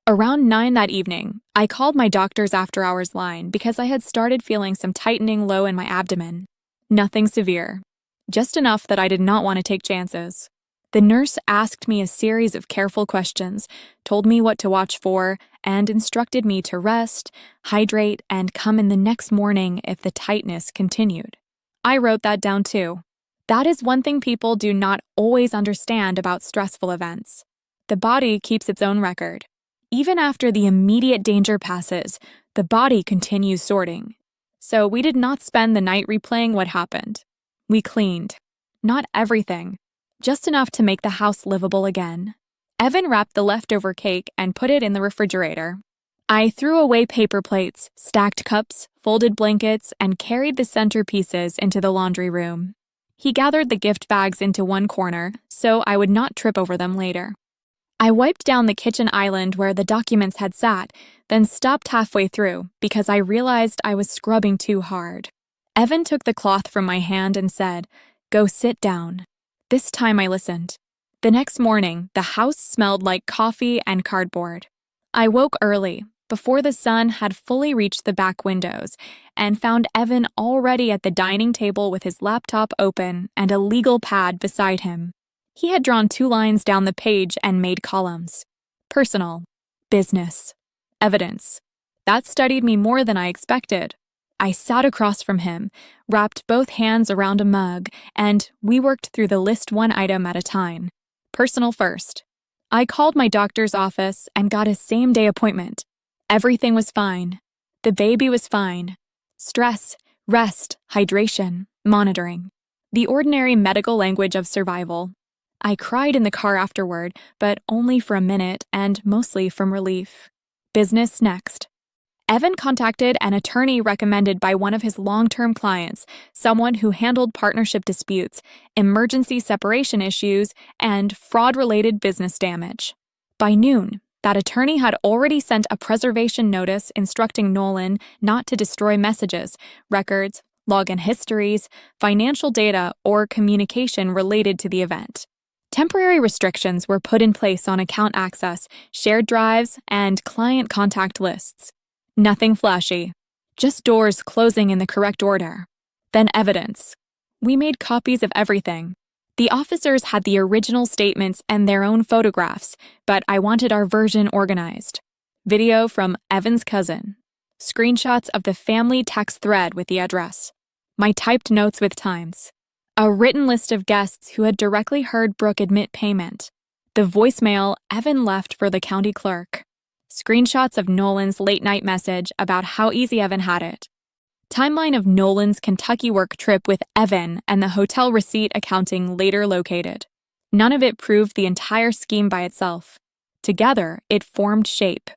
Around 9 that evening, I called my doctor's after-hours line because I had started feeling some tightening low in my abdomen. Nothing severe. Just enough that I did not want to take chances. The nurse asked me a series of careful questions, told me what to watch for, and instructed me to rest, hydrate, and come in the next morning if the tightness continued. I wrote that down too. That is one thing people do not always understand about stressful events. The body keeps its own record. Even after the immediate danger passes, the body continues sorting. So we did not spend the night replaying what happened. We cleaned. Not everything. Just enough to make the house livable again. Evan wrapped the leftover cake and put it in the refrigerator. I threw away paper plates, stacked cups, folded blankets, and carried the centerpieces into the laundry room. He gathered the gift bags into one corner, so I would not trip over them later. I wiped down the kitchen island where the documents had sat, then stopped halfway through because I realized I was scrubbing too hard. Evan took the cloth from my hand and said, "Go sit down." This time I listened. The next morning, the house smelled like coffee and cardboard. I woke early, before the sun had fully reached the back windows, and found Evan already at the dining table with his laptop open and a legal pad beside him. He had drawn 2 lines down the page and made columns. Personal. Business. Evidence. That studied me more than I expected. I sat across from him, wrapped both hands around a mug, and we worked through the list one item at a time. Personal first. I called my doctor's office and got a same-day appointment. Everything was fine. The baby was fine. Stress, rest, hydration, monitoring. The ordinary medical language of survival. I cried in the car afterward, but only for a minute and mostly from relief. Business next. Evan contacted an attorney recommended by one of his long-term clients, someone who handled partnership disputes, emergency separation issues, and fraud-related business damage. By noon, that attorney had already sent a preservation notice instructing Nolan not to destroy messages, records, login histories, financial data, or communication related to the event. Temporary restrictions were put in place on account access, shared drives, and client contact lists. Nothing flashy, just doors closing in the correct order. Then evidence. We made copies of everything. The officers had the original statements and their own photographs, but I wanted our version organized. Video from Evan's cousin. Screenshots of the family text thread with the address. My typed notes with times. A written list of guests who had directly heard Brooke admit payment. The voicemail Evan left for the county clerk. Screenshots of Nolan's late-night message about how easy Evan had it. Timeline of Nolan's Kentucky work trip with Evan and the hotel receipt accounting later located. None of it proved the entire scheme by itself. Together, it formed shape.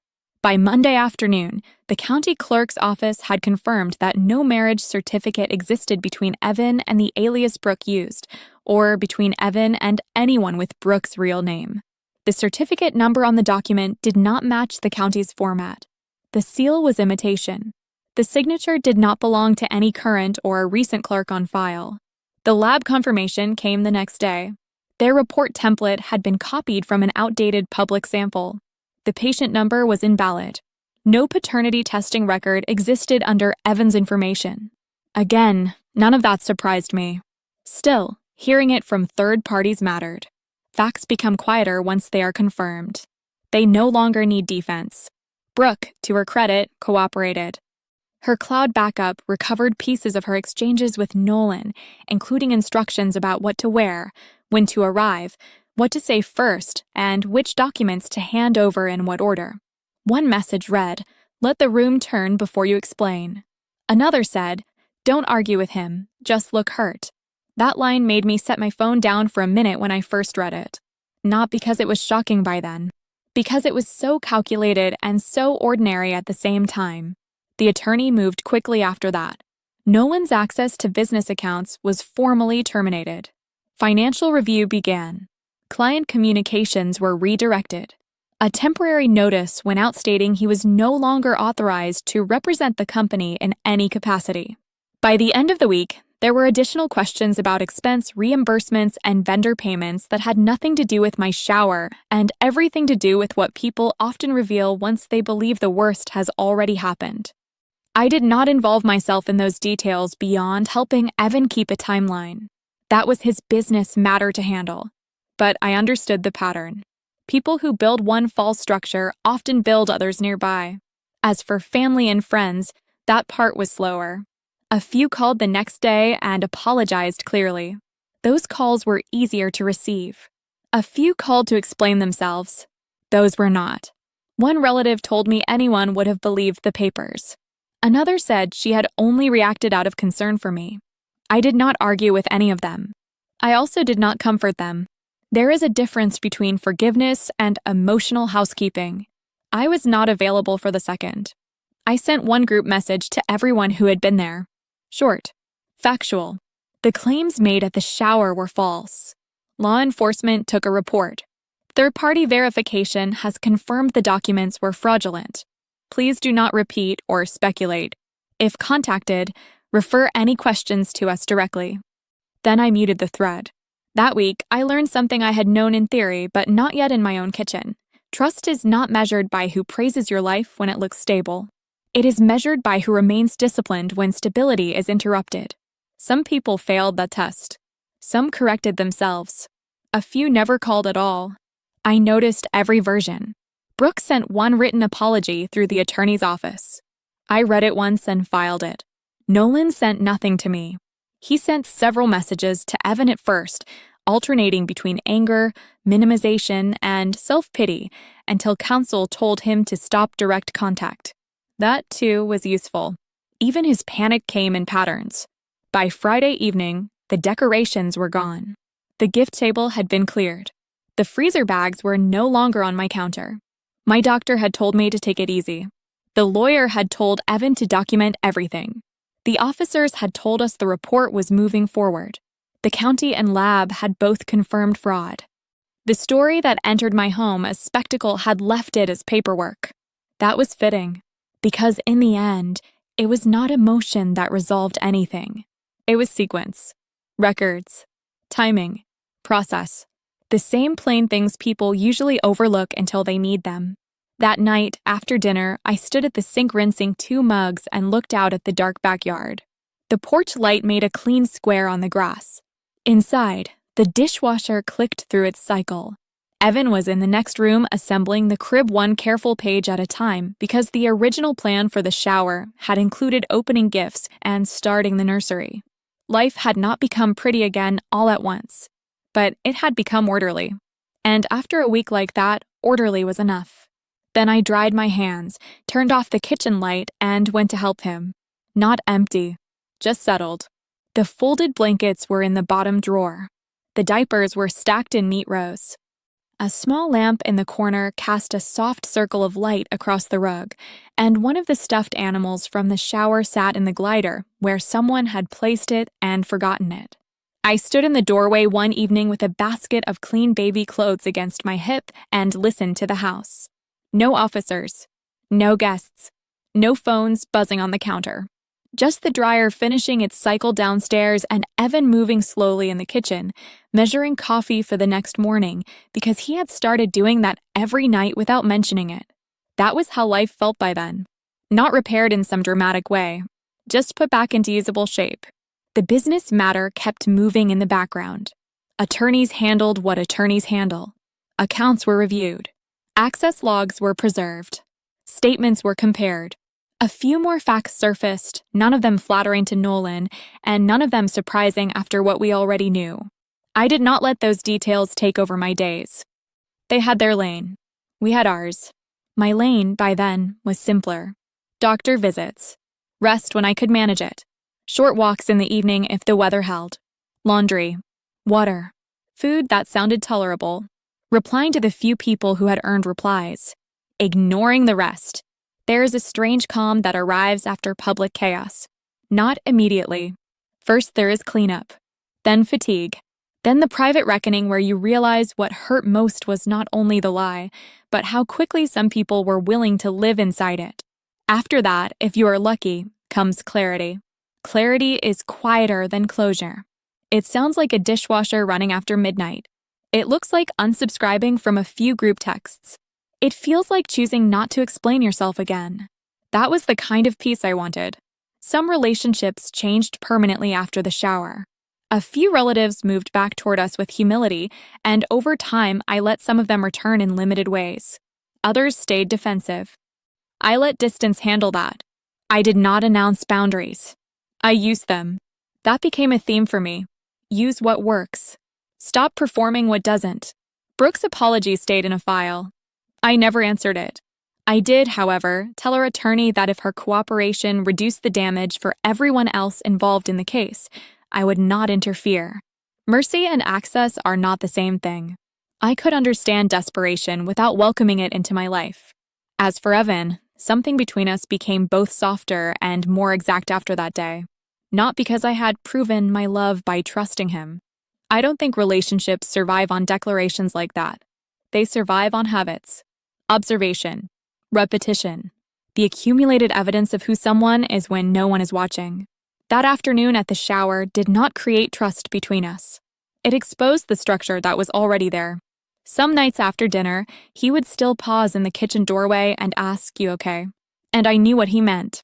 By Monday afternoon, the county clerk's office had confirmed that no marriage certificate existed between Evan and the alias Brooke used, or between Evan and anyone with Brooke's real name. The certificate number on the document did not match the county's format. The seal was imitation. The signature did not belong to any current or recent clerk on file. The lab confirmation came the next day. Their report template had been copied from an outdated public sample. The patient number was invalid. No paternity testing record existed under Evan's information. Again, none of that surprised me. Still, hearing it from third parties mattered. Facts become quieter once they are confirmed. They no longer need defense. Brooke, to her credit, cooperated. Her cloud backup recovered pieces of her exchanges with Nolan, including instructions about what to wear, when to arrive, what to say first, and which documents to hand over in what order. One message read, "Let the room turn before you explain." Another said, "Don't argue with him, just look hurt." That line made me set my phone down for a minute when I first read it. Not because it was shocking by then, because it was so calculated and so ordinary at the same time. The attorney moved quickly after that. Nolan's access to business accounts was formally terminated. Financial review began. Client communications were redirected. A temporary notice went out stating he was no longer authorized to represent the company in any capacity. By the end of the week, there were additional questions about expense reimbursements and vendor payments that had nothing to do with my shower and everything to do with what people often reveal once they believe the worst has already happened. I did not involve myself in those details beyond helping Evan keep a timeline. That was his business matter to handle. But I understood the pattern. People who build one false structure often build others nearby. As for family and friends, that part was slower. A few called the next day and apologized clearly. Those calls were easier to receive. A few called to explain themselves. Those were not. One relative told me anyone would have believed the papers. Another said she had only reacted out of concern for me. I did not argue with any of them. I also did not comfort them. There is a difference between forgiveness and emotional housekeeping. I was not available for the second. I sent one group message to everyone who had been there. Short. Factual. The claims made at the shower were false. Law enforcement took a report. Third-party verification has confirmed the documents were fraudulent. Please do not repeat or speculate. If contacted, refer any questions to us directly. Then I muted the thread. That week, I learned something I had known in theory, but not yet in my own kitchen. Trust is not measured by who praises your life when it looks stable. It is measured by who remains disciplined when stability is interrupted. Some people failed that test. Some corrected themselves. A few never called at all. I noticed every version. Brooke sent one written apology through the attorney's office. I read it once and filed it. Nolan sent nothing to me. He sent several messages to Evan at first, alternating between anger, minimization, and self-pity until counsel told him to stop direct contact. That, too, was useful. Even his panic came in patterns. By Friday evening, the decorations were gone. The gift table had been cleared. The freezer bags were no longer on my counter. My doctor had told me to take it easy. The lawyer had told Evan to document everything. The officers had told us the report was moving forward. The county and lab had both confirmed fraud. The story that entered my home as spectacle had left it as paperwork. That was fitting, because in the end, it was not emotion that resolved anything. It was sequence, records, timing, process. The same plain things people usually overlook until they need them. That night, after dinner, I stood at the sink rinsing 2 mugs and looked out at the dark backyard. The porch light made a clean square on the grass. Inside, the dishwasher clicked through its cycle. Evan was in the next room assembling the crib one careful page at a time because the original plan for the shower had included opening gifts and starting the nursery. Life had not become pretty again all at once, but it had become orderly. And after a week like that, orderly was enough. Then I dried my hands, turned off the kitchen light, and went to help him. Not empty, just settled. The folded blankets were in the bottom drawer. The diapers were stacked in neat rows. A small lamp in the corner cast a soft circle of light across the rug, and one of the stuffed animals from the shower sat in the glider, where someone had placed it and forgotten it. I stood in the doorway one evening with a basket of clean baby clothes against my hip and listened to the house. No officers, no guests, no phones buzzing on the counter. Just the dryer finishing its cycle downstairs and Evan moving slowly in the kitchen, measuring coffee for the next morning because he had started doing that every night without mentioning it. That was how life felt by then. Not repaired in some dramatic way, just put back into usable shape. The business matter kept moving in the background. Attorneys handled what attorneys handle. Accounts were reviewed. Access logs were preserved. Statements were compared. A few more facts surfaced, none of them flattering to Nolan, and none of them surprising after what we already knew. I did not let those details take over my days. They had their lane. We had ours. My lane, by then, was simpler. Doctor visits. Rest when I could manage it. Short walks in the evening if the weather held. Laundry. Water. Food that sounded tolerable. Replying to the few people who had earned replies. Ignoring the rest. There is a strange calm that arrives after public chaos. Not immediately. First there is cleanup. Then fatigue. Then the private reckoning where you realize what hurt most was not only the lie, but how quickly some people were willing to live inside it. After that, if you are lucky, comes clarity. Clarity is quieter than closure. It sounds like a dishwasher running after midnight. It looks like unsubscribing from a few group texts. It feels like choosing not to explain yourself again. That was the kind of peace I wanted. Some relationships changed permanently after the shower. A few relatives moved back toward us with humility, and over time I let some of them return in limited ways. Others stayed defensive. I let distance handle that. I did not announce boundaries. I used them. That became a theme for me. Use what works. Stop performing what doesn't. Brooke's apology stayed in a file. I never answered it. I did, however, tell her attorney that if her cooperation reduced the damage for everyone else involved in the case, I would not interfere. Mercy and access are not the same thing. I could understand desperation without welcoming it into my life. As for Evan, something between us became both softer and more exact after that day. Not because I had proven my love by trusting him. I don't think relationships survive on declarations like that. They survive on habits. Observation, repetition. The accumulated evidence of who someone is when no one is watching. That afternoon at the shower did not create trust between us. It exposed the structure that was already there. Some nights after dinner, he would still pause in the kitchen doorway and ask, "You okay?" And I knew what he meant.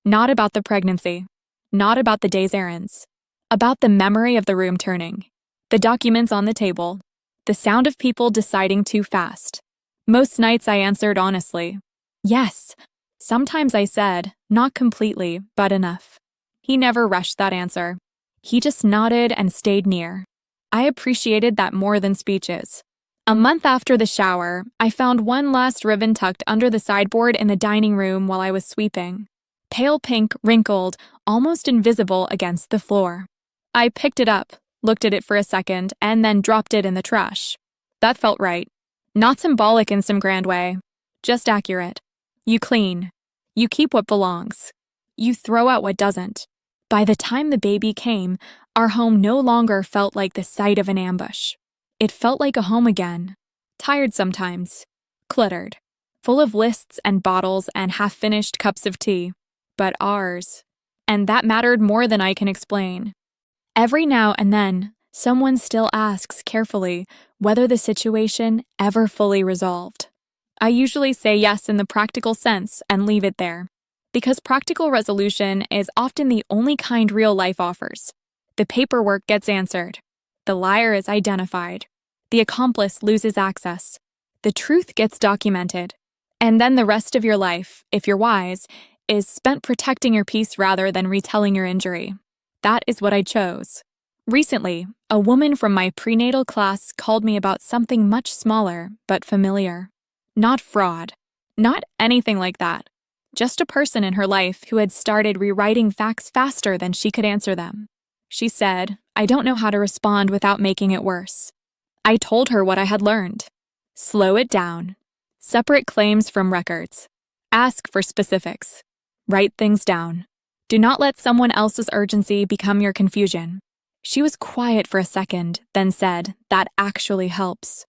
Not about the pregnancy. Not about the day's errands. About the memory of the room turning. The documents on the table. The sound of people deciding too fast. Most nights I answered honestly. Yes. Sometimes I said, not completely, but enough. He never rushed that answer. He just nodded and stayed near. I appreciated that more than speeches. A month after the shower, I found one last ribbon tucked under the sideboard in the dining room while I was sweeping. Pale pink, wrinkled, almost invisible against the floor. I picked it up, looked at it for a second, and then dropped it in the trash. That felt right. Not symbolic in some grand way, just accurate. You clean. You keep what belongs. You throw out what doesn't. By the time the baby came, our home no longer felt like the site of an ambush. It felt like a home again. Tired sometimes. Cluttered. Full of lists and bottles and half-finished cups of tea. But ours. And that mattered more than I can explain. Every now and then, someone still asks carefully whether the situation ever fully resolved. I usually say yes in the practical sense and leave it there, because practical resolution is often the only kind real life offers. The paperwork gets answered. The liar is identified. The accomplice loses access. The truth gets documented. And then the rest of your life, if you're wise, is spent protecting your peace rather than retelling your injury. That is what I chose. Recently, a woman from my prenatal class called me about something much smaller but familiar. Not fraud. Not anything like that. Just a person in her life who had started rewriting facts faster than she could answer them. She said, I don't know how to respond without making it worse. I told her what I had learned. Slow it down. Separate claims from records. Ask for specifics. Write things down. Do not let someone else's urgency become your confusion. She was quiet for a second, then said, "That actually helps."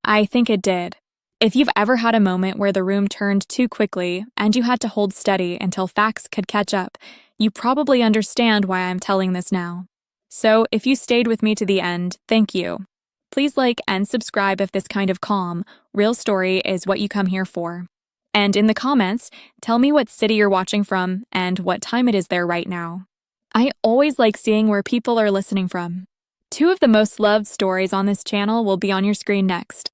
I think it did. If you've ever had a moment where the room turned too quickly and you had to hold steady until facts could catch up, you probably understand why I'm telling this now. So if you stayed with me to the end, thank you. Please like and subscribe if this kind of calm, real story is what you come here for. And in the comments, tell me what city you're watching from and what time it is there right now. I always like seeing where people are listening from. 2 of the most loved stories on this channel will be on your screen next.